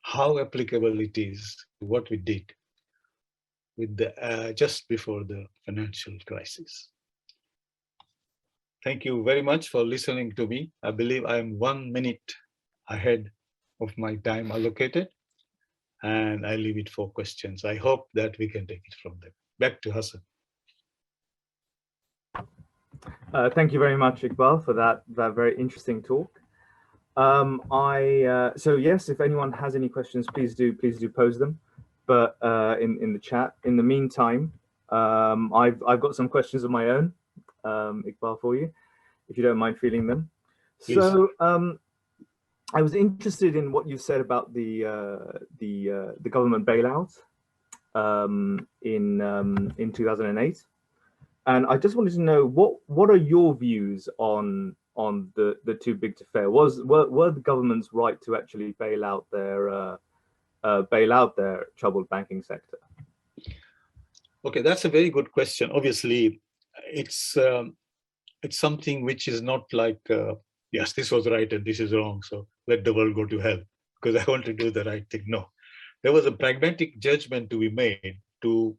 How applicable it is to what we did with the just before the financial crisis. Thank you very much for listening to me. I believe I am 1 minute ahead of my time allocated, and I leave it for questions. I hope that we can take it from there. Back to Hassan. Thank you very much, Iqbal, for that very interesting talk. So yes, if anyone has any questions, please do pose them, but in the chat. In the meantime, I've got some questions of my own, Iqbal, for you, if you don't mind feeling them. Please. So I was interested in what you said about the government bailout in 2008, and I just wanted to know what are your views on the too big to fail? Were the governments right to actually bail out their troubled banking sector? Okay, that's a very good question. Obviously, it's something which is not like yes, this was right and this is wrong, so let the world go to hell because I want to do the right thing. No, there was a pragmatic judgment to be made to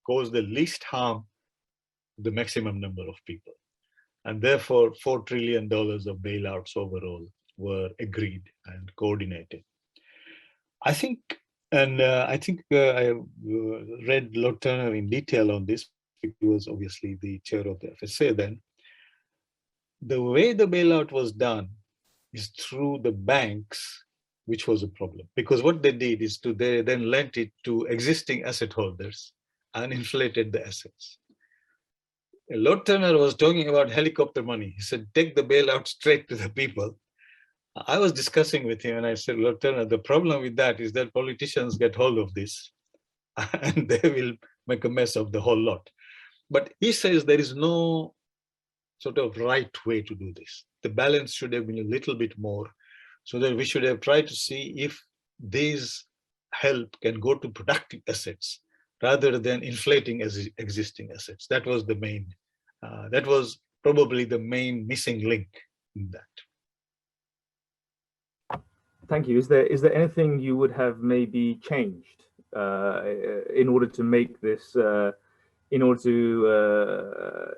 cause the least harm to the maximum number of people, and therefore $4 trillion of bailouts overall were agreed and coordinated. I think, and I read Lord Turner in detail on this because he was obviously the chair of the FSA then. The way the bailout was done is through the banks, which was a problem. Because what they did is they then lent it to existing asset holders and inflated the assets. Lord Turner was talking about helicopter money. He said, take the bailout straight to the people. I was discussing with him and I said, Lord Turner, the problem with that is that politicians get hold of this and they will make a mess of the whole lot. But he says there is no sort of right way to do this. The balance should have been a little bit more, so that we should have tried to see if these help can go to productive assets rather than inflating as existing assets. That was the main, that was probably the main missing link in that. Thank you. Is there anything you would have maybe changed in order to make this, in order to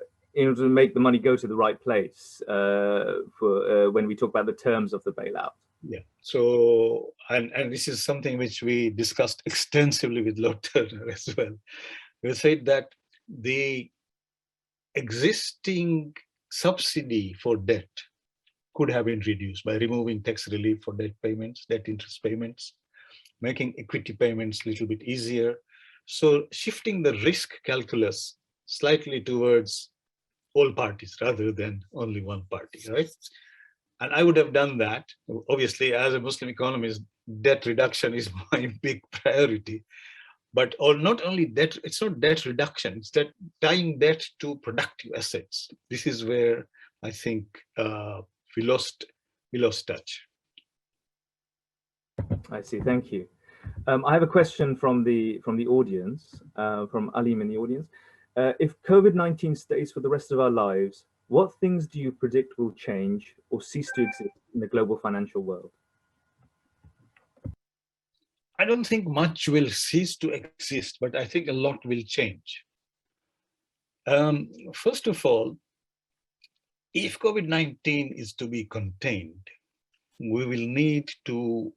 make the money go to the right place for when we talk about the terms of the bailout? Yeah. So, and this is something which we discussed extensively with Lord Turner as well. We said that the existing subsidy for debt could have been reduced by removing tax relief for debt payments, debt interest payments, making equity payments a little bit easier. So shifting the risk calculus slightly towards all parties rather than only one party, right? And I would have done that. Obviously, as a Muslim economist, debt reduction is my big priority. But not only debt, it's not debt reduction, it's that tying debt to productive assets. This is where I think we lost touch. I see. Thank you. I have a question from the audience, from Alim in the audience. If COVID-19 stays for the rest of our lives, what things do you predict will change or cease to exist in the global financial world? I don't think much will cease to exist, but I think a lot will change. First of all, if COVID-19 is to be contained, we will need to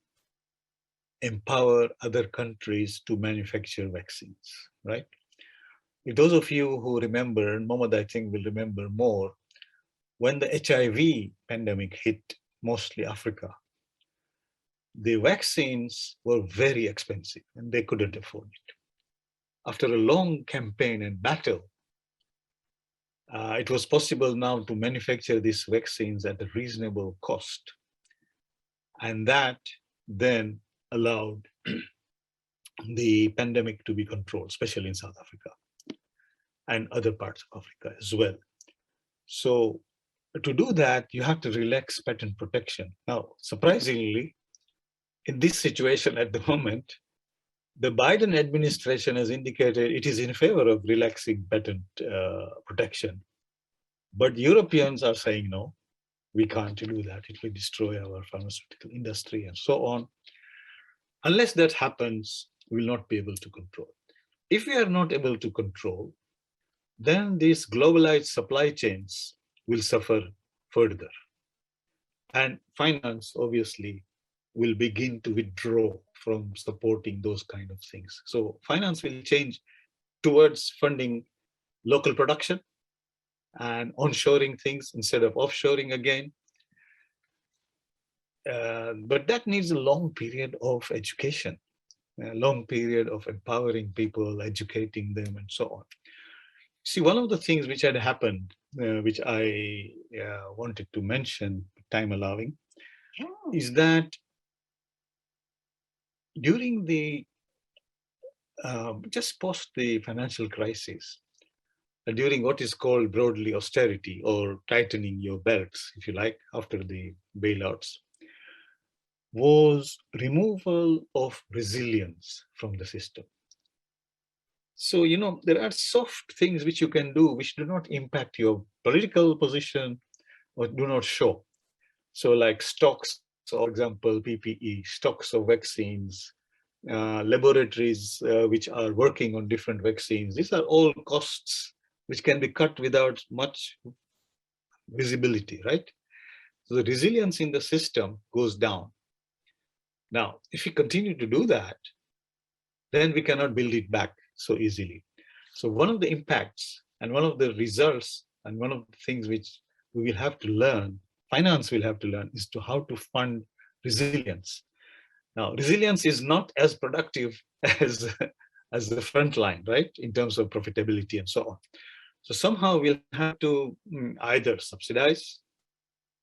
empower other countries to manufacture vaccines, right? Those of you who remember, and Mohammed I think will remember more, when the HIV pandemic hit mostly Africa, the vaccines were very expensive and they couldn't afford it. After a long campaign and battle, it was possible now to manufacture these vaccines at a reasonable cost. And that then allowed the pandemic to be controlled, especially in South Africa and other parts of Africa as well. So to do that, you have to relax patent protection. Now, surprisingly, in this situation at the moment, the Biden administration has indicated it is in favor of relaxing patent protection. But Europeans are saying, no, we can't do that. It will destroy our pharmaceutical industry and so on. Unless that happens, we will not be able to control. If we are not able to control, then these globalized supply chains will suffer further. And finance, obviously, will begin to withdraw from supporting those kind of things. So finance will change towards funding local production and onshoring things instead of offshoring again. But that needs a long period of education, a long period of empowering people, educating them, and so on. See, one of the things which had happened, which I wanted to mention, time allowing, is that during the just post the financial crisis, during what is called broadly austerity or tightening your belts, if you like, after the bailouts, was removal of resilience from the system. So, there are soft things which you can do which do not impact your political position or do not show. So like stocks, for example, PPE, stocks of vaccines, laboratories which are working on different vaccines. These are all costs which can be cut without much visibility, right? So the resilience in the system goes down. Now, if we continue to do that, then we cannot build it back so easily. So one of the impacts and one of the results and one of the things which we will have to learn, finance will have to learn, is to how to fund resilience. Now, resilience is not as productive as, as the front line, right, in terms of profitability and so on. So somehow we'll have to either subsidize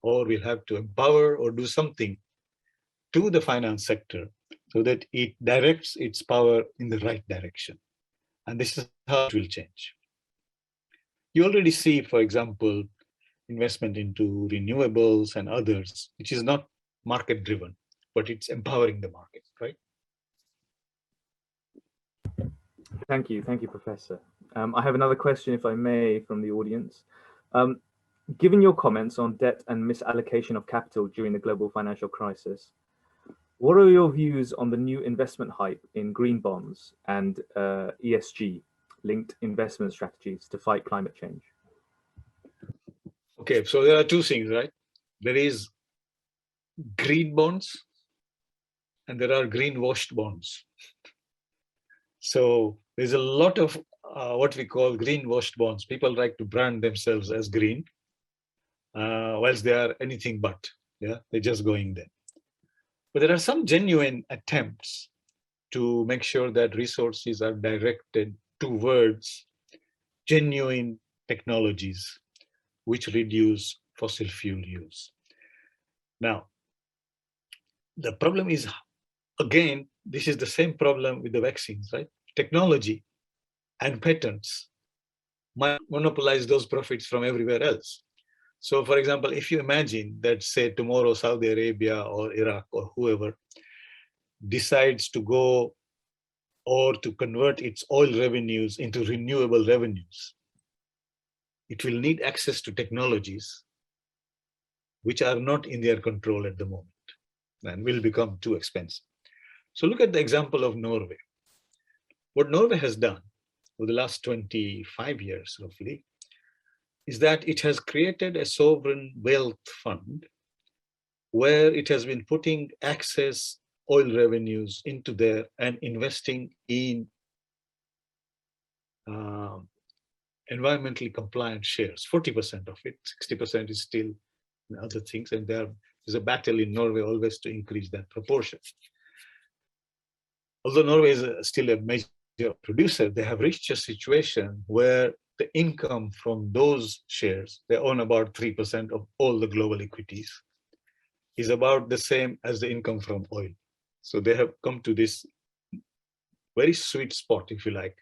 or we'll have to empower or do something to the finance sector so that it directs its power in the right direction. And this is how it will change. You already see, for example, investment into renewables and others, which is not market driven, but it's empowering the market, right? Thank you, Professor. I have another question, if I may, from the audience. Given your comments on debt and misallocation of capital during the global financial crisis, what are your views on the new investment hype in green bonds and ESG-linked investment strategies to fight climate change? Okay, so there are two things, right? There is green bonds and there are green-washed bonds. So there's a lot of what we call green-washed bonds. People like to brand themselves as green, whilst they are anything but. Yeah, they're just going there. But there are some genuine attempts to make sure that resources are directed towards genuine technologies which reduce fossil fuel use. Now, the problem is, again, this is the same problem with the vaccines, right? Technology and patents might monopolize those profits from everywhere else. So, for example, if you imagine that, say, tomorrow Saudi Arabia or Iraq or whoever decides to go or to convert its oil revenues into renewable revenues, it will need access to technologies which are not in their control at the moment and will become too expensive. So look at the example of Norway. What Norway has done for the last 25 years, roughly, is that it has created a sovereign wealth fund where it has been putting excess oil revenues into there and investing in environmentally compliant shares, 40% of it, 60% is still in other things, and there is a battle in Norway always to increase that proportion. Although Norway is still a major producer, they have reached a situation where the income from those shares, they own about 3% of all the global equities, is about the same as the income from oil. So they have come to this very sweet spot, if you like,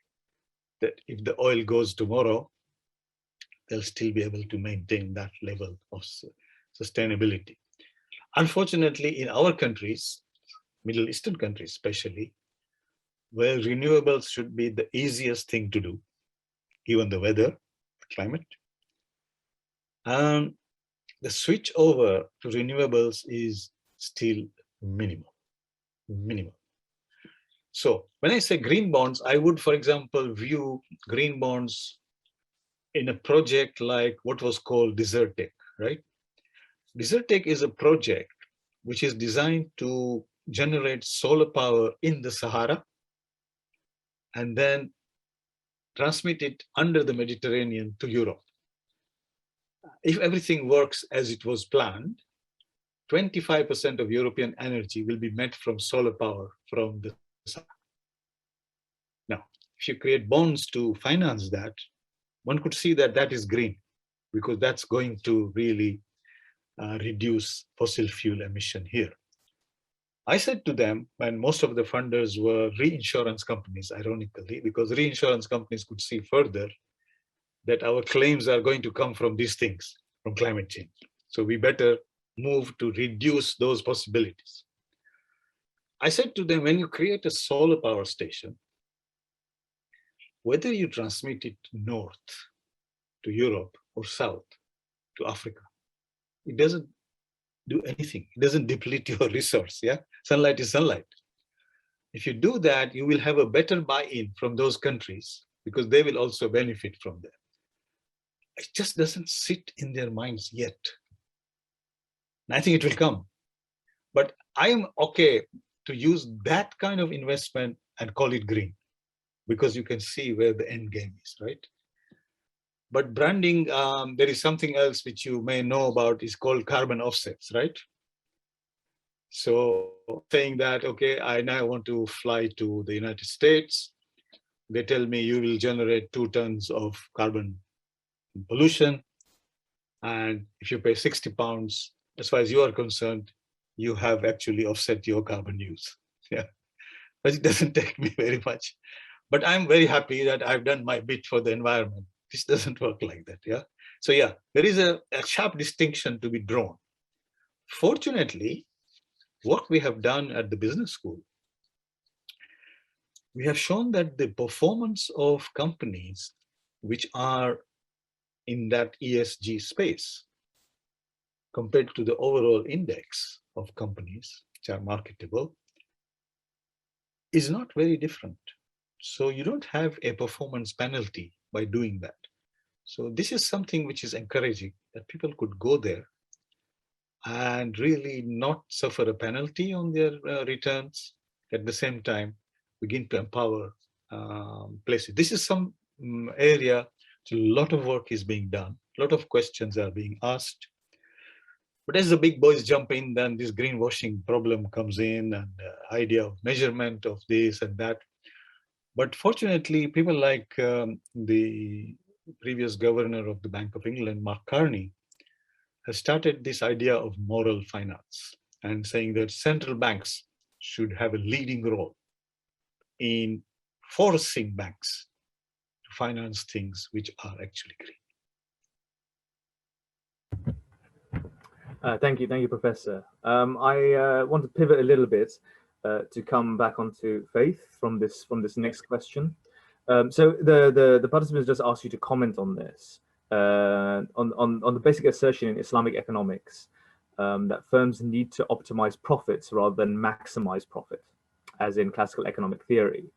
that if the oil goes tomorrow, they'll still be able to maintain that level of sustainability. Unfortunately, in our countries, Middle Eastern countries especially, where renewables should be the easiest thing to do, given the weather, the climate, the switch over to renewables is still minimal. So when I say green bonds, I would, for example, view green bonds in a project like what was called Desertec, right? Desertec is a project which is designed to generate solar power in the Sahara and then transmit it under the Mediterranean to Europe. If everything works as it was planned, 25% of European energy will be met from solar power from the sun. Now, if you create bonds to finance that, one could see that that is green, because that's going to really reduce fossil fuel emission here. I said to them, when most of the funders were reinsurance companies, ironically, because reinsurance companies could see further that our claims are going to come from these things, from climate change. So we better move to reduce those possibilities. I said to them, when you create a solar power station, whether you transmit it north to Europe or south to Africa, it doesn't do anything. It doesn't deplete your resource. Yeah, sunlight is sunlight. If you do that, you will have a better buy-in from those countries because they will also benefit from that. It just doesn't sit in their minds yet. And I think it will come. But I am okay to use that kind of investment and call it green, because you can see where the end game is, right? But branding, there is something else which you may know about, is called carbon offsets, right? So saying that, okay, I now want to fly to the United States. They tell me you will generate 2 tons of carbon pollution. And if you pay 60 pounds, as far as you are concerned, you have actually offset your carbon use. Yeah, but it doesn't take me very much. But I'm very happy that I've done my bit for the environment. This doesn't work like that. Yeah. So yeah, there is a sharp distinction to be drawn. Fortunately, what we have done at the business school, we have shown that the performance of companies which are in that ESG space compared to the overall index of companies which are marketable is not very different. So you don't have a performance penalty by doing that. So this is something which is encouraging, that people could go there and really not suffer a penalty on their returns. At the same time, begin to empower places. This is some area, a lot of work is being done, a lot of questions are being asked. But as the big boys jump in, then this greenwashing problem comes in, and the idea of measurement of this and that. But fortunately, people like the previous governor of the Bank of England, Mark Carney, has started this idea of moral finance and saying that central banks should have a leading role in forcing banks to finance things which are actually green. Thank you, Professor. I want to pivot a little bit to come back onto Faith from this next question. So the participants just asked you to comment on this, on the basic assertion in Islamic economics that firms need to optimize profits rather than maximize profit, as in classical economic theory.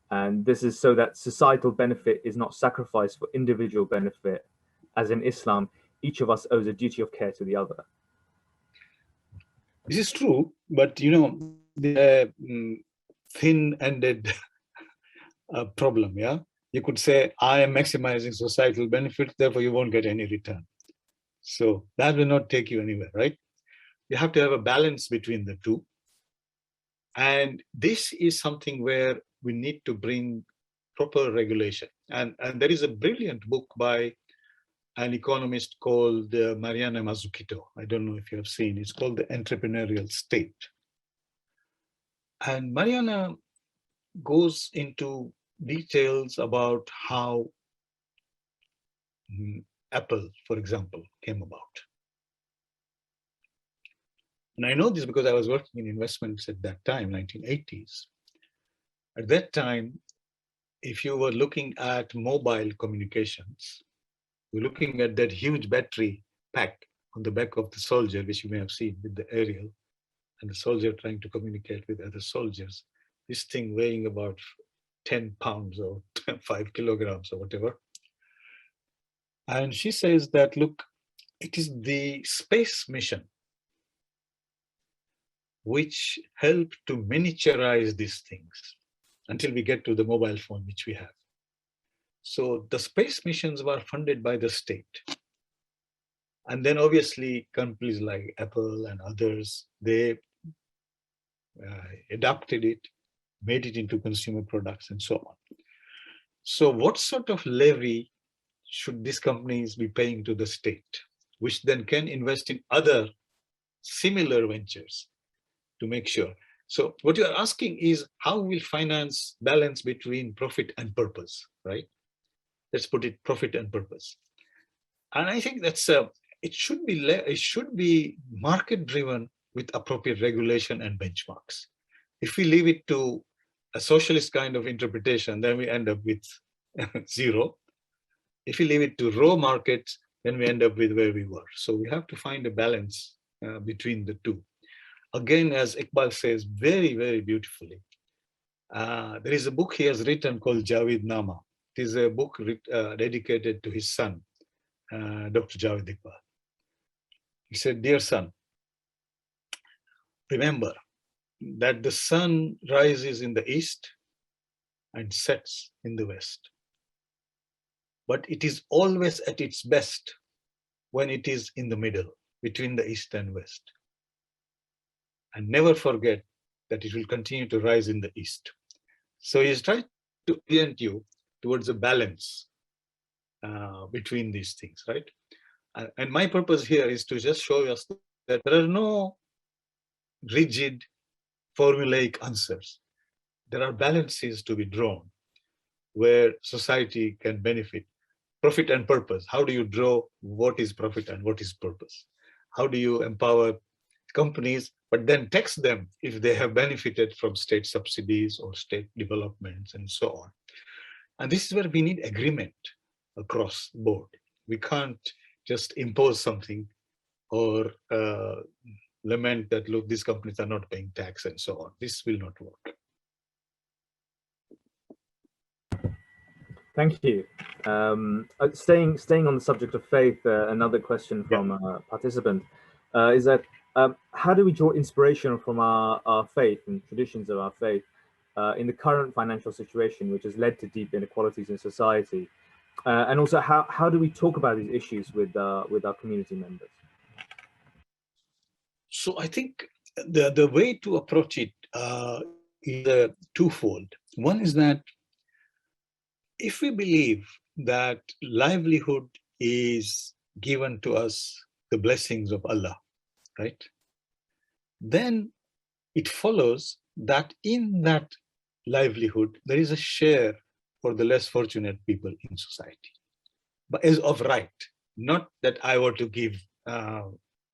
And this is so that societal benefit is not sacrificed for individual benefit, as in Islam, each of us owes a duty of care to the other. This is true, but you know, the thin-ended problem, yeah? You could say, I am maximizing societal benefits, therefore you won't get any return. So that will not take you anywhere, right? You have to have a balance between the two. And this is something where we need to bring proper regulation. And there is a brilliant book by an economist called Mariana Mazzucato. I don't know if you have seen. It's called The Entrepreneurial State. And Mariana goes into details about how Apple, for example, came about. And I know this because I was working in investments at that time, 1980s. At that time, if you were looking at mobile communications, you're looking at that huge battery pack on the back of the soldier, which you may have seen with the aerial, and the soldier trying to communicate with other soldiers. This thing weighing about 10 pounds or 5 kilograms or whatever. And she says that, look, it is the space mission which helped to miniaturize these things until we get to the mobile phone, which we have. So the space missions were funded by the state. And then obviously companies like Apple and others, they adapted it, made it into consumer products and so on. So what sort of levy should these companies be paying to the state, which then can invest in other similar ventures to make sure? So what you are asking is how will finance balance between profit and purpose, right? Let's put it profit and purpose. And I think that's it should be market driven with appropriate regulation and benchmarks. If we leave it to a socialist kind of interpretation, then we end up with zero. If we leave it to raw markets, then we end up with where we were. So we have to find a balance between the two. Again, as Iqbal says very, very beautifully, there is a book he has written called Javed Nama. It is a book dedicated to his son, Dr. Javed Iqbal. He said, "Dear son, remember that the sun rises in the east and sets in the west. But it is always at its best when it is in the middle, between the east and west. And never forget that it will continue to rise in the east." So he's trying to orient you towards a balance between these things, right? And my purpose here is to just show us that there are no rigid formulaic answers. There are balances to be drawn where society can benefit. Profit and purpose. How do you draw what is profit and what is purpose? How do you empower companies, but then tax them if they have benefited from state subsidies or state developments and so on? And this is where we need agreement across the board. We can't just impose something or lament that, look, these companies are not paying tax and so on. This will not work. Thank you. Staying on the subject of faith, another question from a participant is that how do we draw inspiration from our faith and traditions of our faith in the current financial situation, which has led to deep inequalities in society? And also, how do we talk about these issues with our community members? So I think the way to approach it is twofold. One is that if we believe that livelihood is given to us the blessings of Allah, right? Then it follows that in that livelihood, there is a share for the less fortunate people in society. But as of right, not that I were to give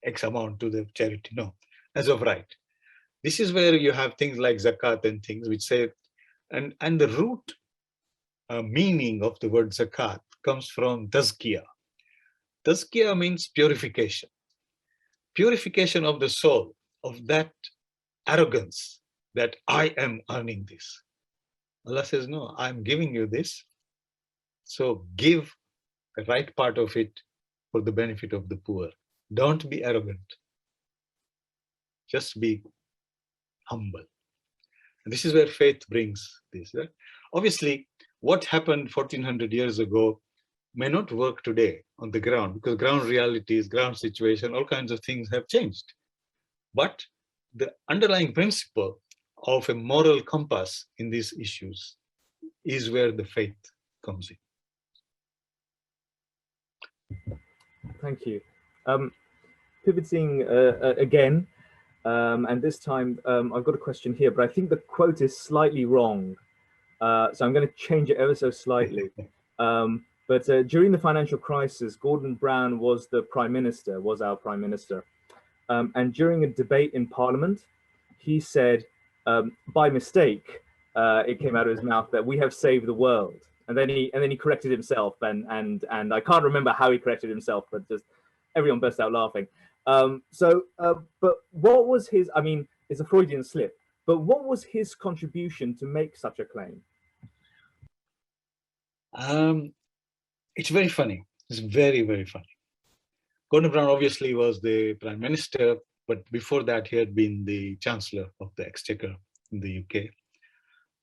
X amount to the charity, no, as of right. This is where you have things like zakat and things which say, and the root meaning of the word zakat comes from tazkiyah. Tazkiyah means purification. Purification of the soul, of that arrogance that I am earning this. Allah says, no, I'm giving you this. So give the right part of it for the benefit of the poor. Don't be arrogant. Just be humble. And this is where faith brings this. Right? Obviously, what happened 1400 years ago may not work today on the ground because ground realities, ground situation, all kinds of things have changed. But the underlying principle of a moral compass in these issues is where the faith comes in. Thank you. Pivoting again, and this time I've got a question here, but I think the quote is slightly wrong. So I'm going to change it ever so slightly. But during the financial crisis, Gordon Brown was our prime minister. And during a debate in Parliament, he said, by mistake, it came out of his mouth that we have saved the world. And then he corrected himself, and I can't remember how he corrected himself, but just everyone burst out laughing. But what was his? I mean, it's a Freudian slip. But what was his contribution to make such a claim? It's very funny. It's very, very funny. Gordon Brown obviously was the prime minister, but before that he had been the chancellor of the Exchequer in the UK.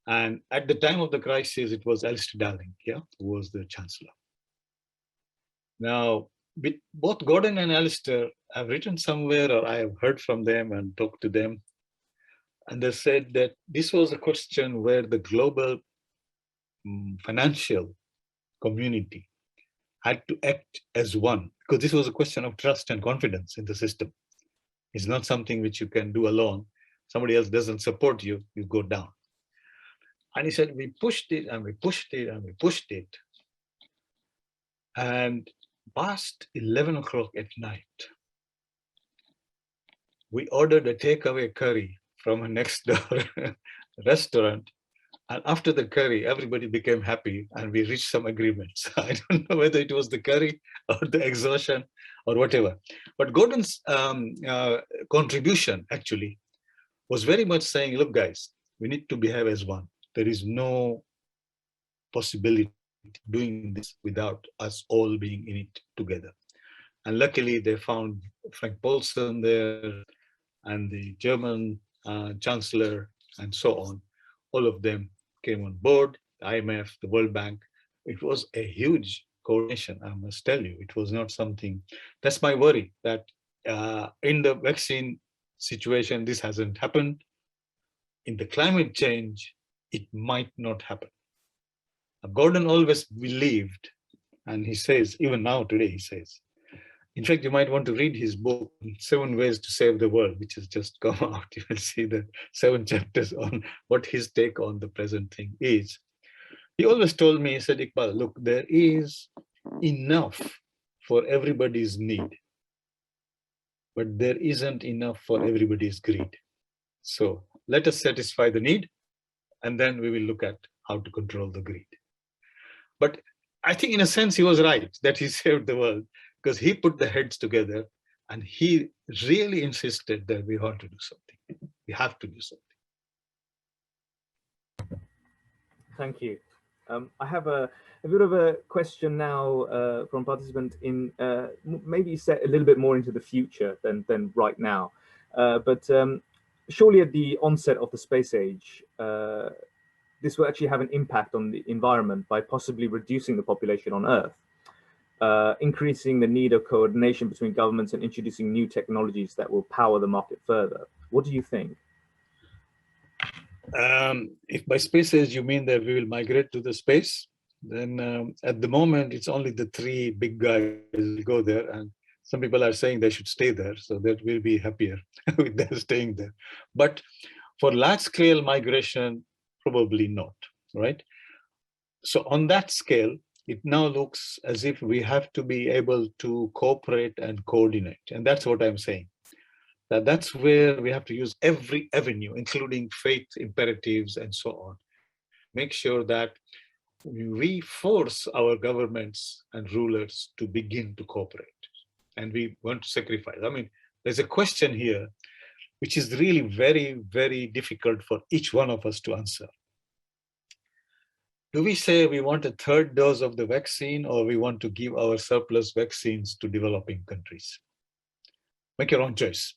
And at the time of the crisis, it was Alistair Darling, who was the chancellor. Now, both Gordon and Alistair have written somewhere, or I have heard from them and talked to them, and they said that this was a question where the global financial community had to act as one, because this was a question of trust and confidence in the system. It's not something which you can do alone. Somebody else doesn't support you, you go down. And he said, we pushed it and we pushed it and we pushed it. And past 11 o'clock at night, we ordered a takeaway curry from a next door restaurant. And after the curry, everybody became happy and we reached some agreements. I don't know whether it was the curry or the exhaustion or whatever. But Gordon's contribution actually was very much saying, look, guys, we need to behave as one. There is no possibility of doing this without us all being in it together. And luckily, they found Frank Paulson there and the German chancellor and so on. All of them came on board, the IMF, the World Bank. It was a huge coordination, I must tell you. It was not something, that's my worry, that in the vaccine situation, this hasn't happened. In the climate change, it might not happen. Gordon always believed, and he says, even now today, he says, in fact, you might want to read his book, 7 Ways to Save the World, which has just come out. You will see the 7 chapters on what his take on the present thing is. He always told me, he said, Iqbal, look, there is enough for everybody's need, but there isn't enough for everybody's greed. So let us satisfy the need, and then we will look at how to control the greed. But I think in a sense, he was right that he saved the world, because he put the heads together and he really insisted that we ought to do something. We have to do something. Thank you. I have a bit of a question now from participant in maybe set a little bit more into the future than right now. But surely at the onset of the space age, this will actually have an impact on the environment by possibly reducing the population on Earth. Increasing the need of coordination between governments and introducing new technologies that will power the market further. What do you think? If by space age you mean that we will migrate to the space, then at the moment it's only the 3 big guys who go there, and some people are saying they should stay there, so that we'll be happier with them staying there. But for large-scale migration, probably not, right? So on that scale, it now looks as if we have to be able to cooperate and coordinate. And that's what I'm saying. That's where we have to use every avenue, including faith imperatives and so on. Make sure that we force our governments and rulers to begin to cooperate. And we want to sacrifice. I mean, there's a question here, which is really very, very difficult for each one of us to answer. Do we say we want a 3rd dose of the vaccine, or we want to give our surplus vaccines to developing countries? Make your own choice.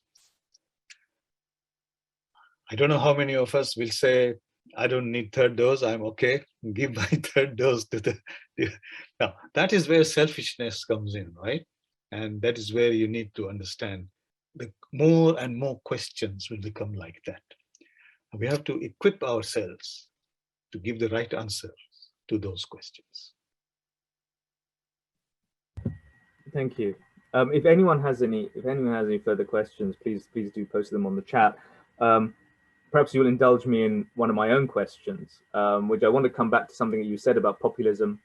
I don't know how many of us will say, I don't need 3rd dose, I'm okay, give my 3rd dose to the... Now, that is where selfishness comes in, right? And that is where you need to understand the more and more questions will become like that. We have to equip ourselves to give the right answer to those questions. Thank you. If anyone has any further questions, please do post them on the chat. Perhaps you'll indulge me in one of my own questions, which I want to come back to something that you said about populism.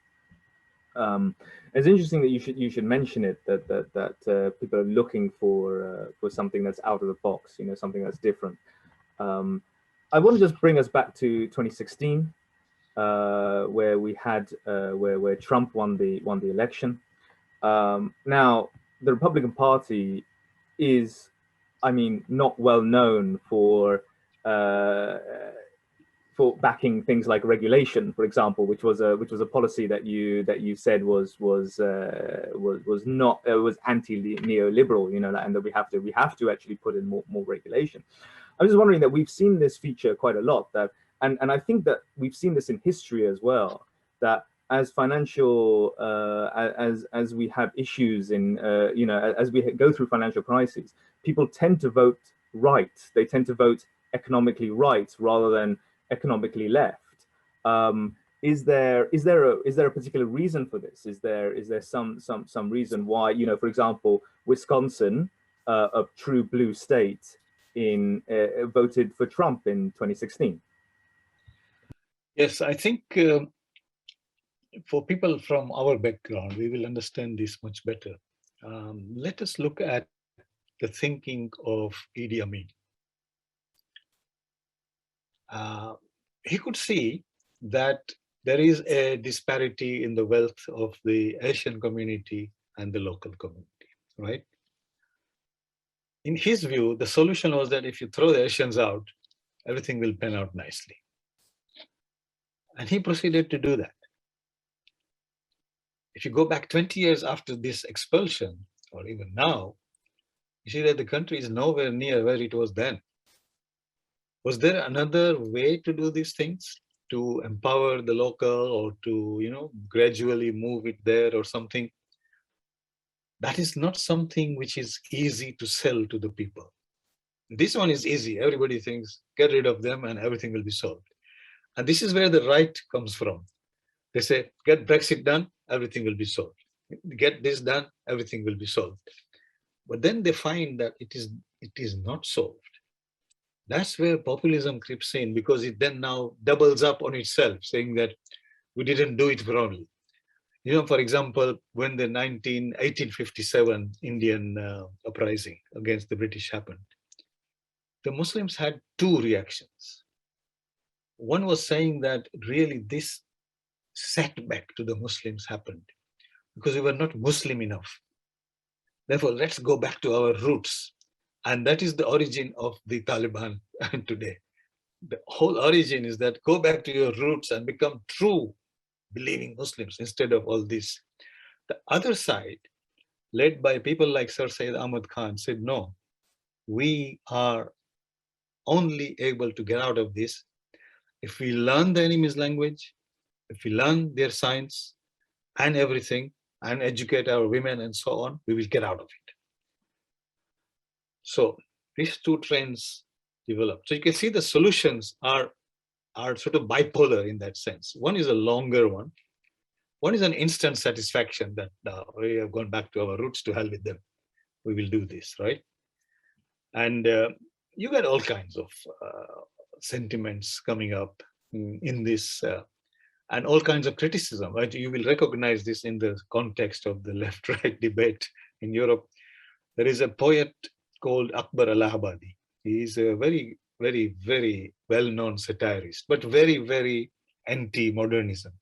It's interesting that you should mention it, that people are looking for something that's out of the box, something that's different. I want to just bring us back to 2016. Where we had where Trump won the election. Now, the Republican Party is, I mean, not well known for backing things like regulation, for example, which was a policy that you said was anti-neoliberal, and that we have to actually put in more regulation. I'm just wondering that we've seen this feature quite a lot, and I think that we've seen this in history as well, that as financial as we have issues in as we go through financial crises, people tend to vote right. They tend to vote economically right rather than economically left. Is there a particular reason for this? Is there some reason why, for example, Wisconsin, a true blue state, voted for Trump in 2016? Yes, I think for people from our background, we will understand this much better. Let us look at the thinking of Idi Amin. He could see that there is a disparity in the wealth of the Asian community and the local community, right? In his view, the solution was that if you throw the Asians out, everything will pan out nicely. And he proceeded to do that. If you go back 20 years after this expulsion, or even now, you see that the country is nowhere near where it was then. Was there another way to do these things? To empower the local, or to, gradually move it there or something? That is not something which is easy to sell to the people. This one is easy. Everybody thinks, get rid of them and everything will be solved. And this is where the right comes from. They say, get Brexit done, everything will be solved. Get this done, everything will be solved. But then they find that it is not solved. That's where populism creeps in, because it then now doubles up on itself, saying that we didn't do it wrongly. For example, when the 1857 Indian uprising against the British happened, the Muslims had two reactions. One was saying that really this setback to the Muslims happened because we were not Muslim enough. Therefore, let's go back to our roots. And that is the origin of the Taliban today. The whole origin is that go back to your roots and become true believing Muslims instead of all this. The other side, led by people like Sir Syed Ahmad Khan, said, no, we are only able to get out of this if we learn the enemy's language, if we learn their science and everything, and educate our women and so on, we will get out of it. So these two trends develop. So you can see the solutions are sort of bipolar in that sense. One is a longer one. One is an instant satisfaction that we have gone back to our roots, to hell with them. We will do this, right? And you get all kinds of sentiments coming up in this, and all kinds of criticism, right? You will recognize this in the context of the left-right debate in Europe. There is a poet called Akbar Allahabadi. He is a very, very, very well-known satirist, but very, very anti-modernism.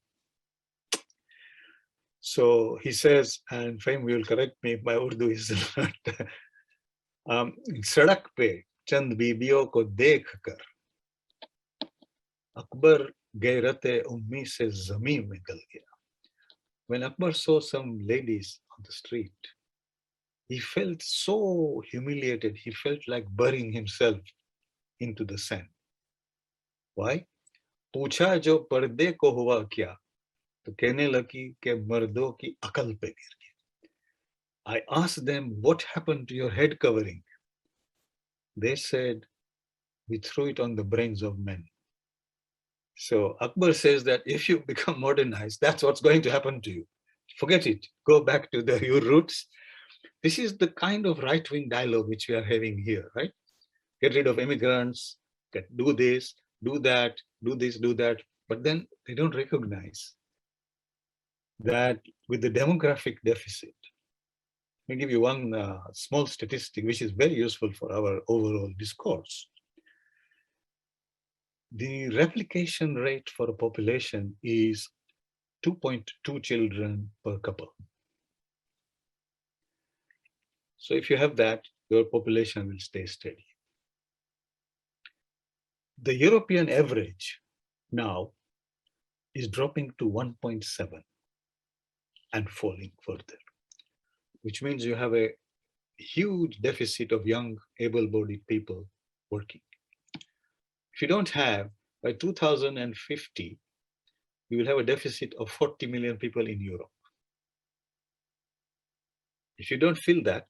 So he says, and Fahim will correct me if my Urdu is not, सड़क पे चंद बीबियों को देख कर अकबर गैरते उम्मी से ज़मीन में गल गया. When Akbar saw some ladies on the street, he felt so humiliated. He felt like burying himself into the sand. Why? पूछा जो पर्दे को हुआ क्या, तो कहने लगी कि मर्दों की अकल पे गिर गया. I asked them, what happened to your head covering? They said, we threw it on the brains of men. So Akbar says that if you become modernized, that's what's going to happen to you. Forget it. Go back to your roots. This is the kind of right-wing dialogue which we are having here, right? Get rid of immigrants, do this, do that, do this, do that. But then they don't recognize that with the demographic deficit. Let me give you one small statistic, which is very useful for our overall discourse. The replication rate for a population is 2.2 children per couple. So if you have that, your population will stay steady. The European average now is dropping to 1.7 and falling further, which means you have a huge deficit of young, able-bodied people working. If you don't have, by 2050, you will have a deficit of 40 million people in Europe. If you don't fill that,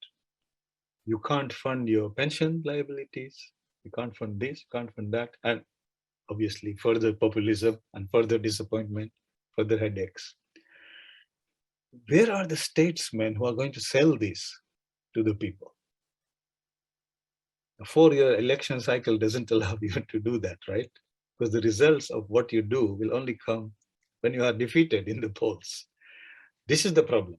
you can't fund your pension liabilities, you can't fund this, you can't fund that, and obviously further populism and further disappointment, further headaches. Where are the statesmen who are going to sell this to the people? A 4-year election cycle doesn't allow you to do that, right? Because the results of what you do will only come when you are defeated in the polls. This is the problem.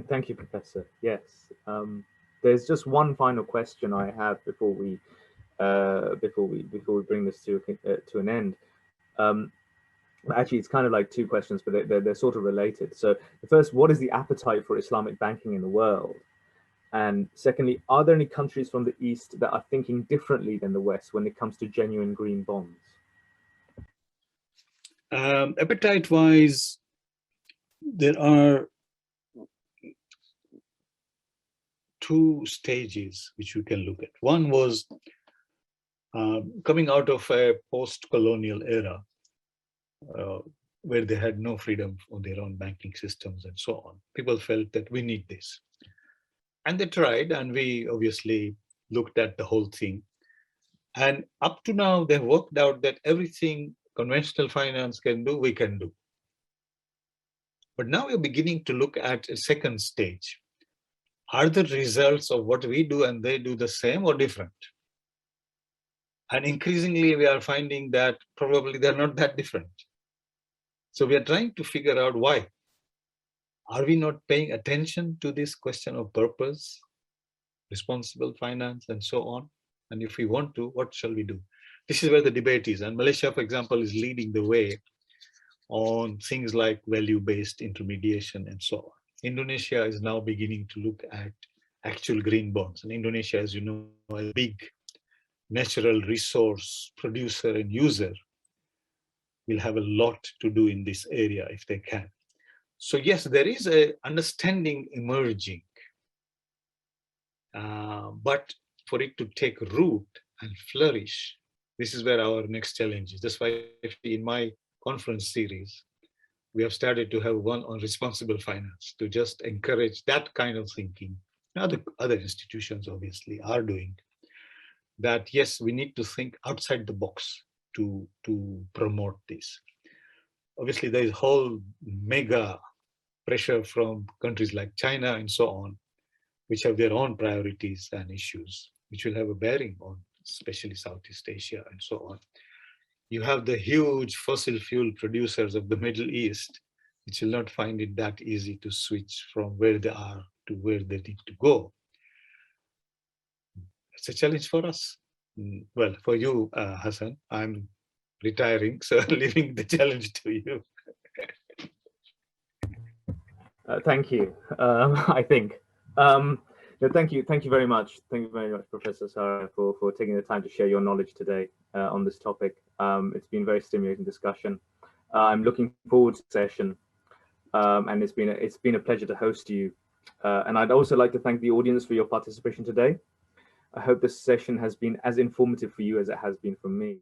Thank you, Professor. Yes, there's just one final question I have before we bring this to an end. Actually, it's kind of like two questions, but they're sort of related. So the first, what is the appetite for Islamic banking in the world? And secondly, are there any countries from the East that are thinking differently than the West when it comes to genuine green bonds? Appetite-wise, there are two stages which you can look at. One was coming out of a post-colonial era where they had no freedom on their own banking systems and so on. People felt that we need this. And they tried, and we obviously looked at the whole thing. And up to now, they've worked out that everything conventional finance can do, we can do. But now we're beginning to look at a second stage. Are the results of what we do and they do the same or different? And increasingly, we are finding that probably they're not that different. So we are trying to figure out why. Are we not paying attention to this question of purpose, responsible finance, and so on? And if we want to, what shall we do? This is where the debate is. And Malaysia, for example, is leading the way on things like value-based intermediation and so on. Indonesia is now beginning to look at actual green bonds. And Indonesia, as you know, a big natural resource producer and user, will have a lot to do in this area if they can. So yes, there is an understanding emerging, but for it to take root and flourish, this is where our next challenge is. That's why in my conference series, we have started to have one on responsible finance to just encourage that kind of thinking. Other institutions obviously are doing that. Yes, we need to think outside the box to promote this. Obviously, there is whole mega pressure from countries like China and so on, which have their own priorities and issues, which will have a bearing on especially Southeast Asia and so on. You have the huge fossil fuel producers of the Middle East, which will not find it that easy to switch from where they are to where they need to go. It's a challenge for us. Well, for you, Hassan, I'm retiring, so leaving the challenge to you. Thank you. I think. No, thank you very much. Thank you very much, Professor Sarah, for taking the time to share your knowledge today on this topic. It's been a very stimulating discussion. I'm looking forward to the session, and it's been a pleasure to host you. And I'd also like to thank the audience for your participation today. I hope this session has been as informative for you as it has been for me.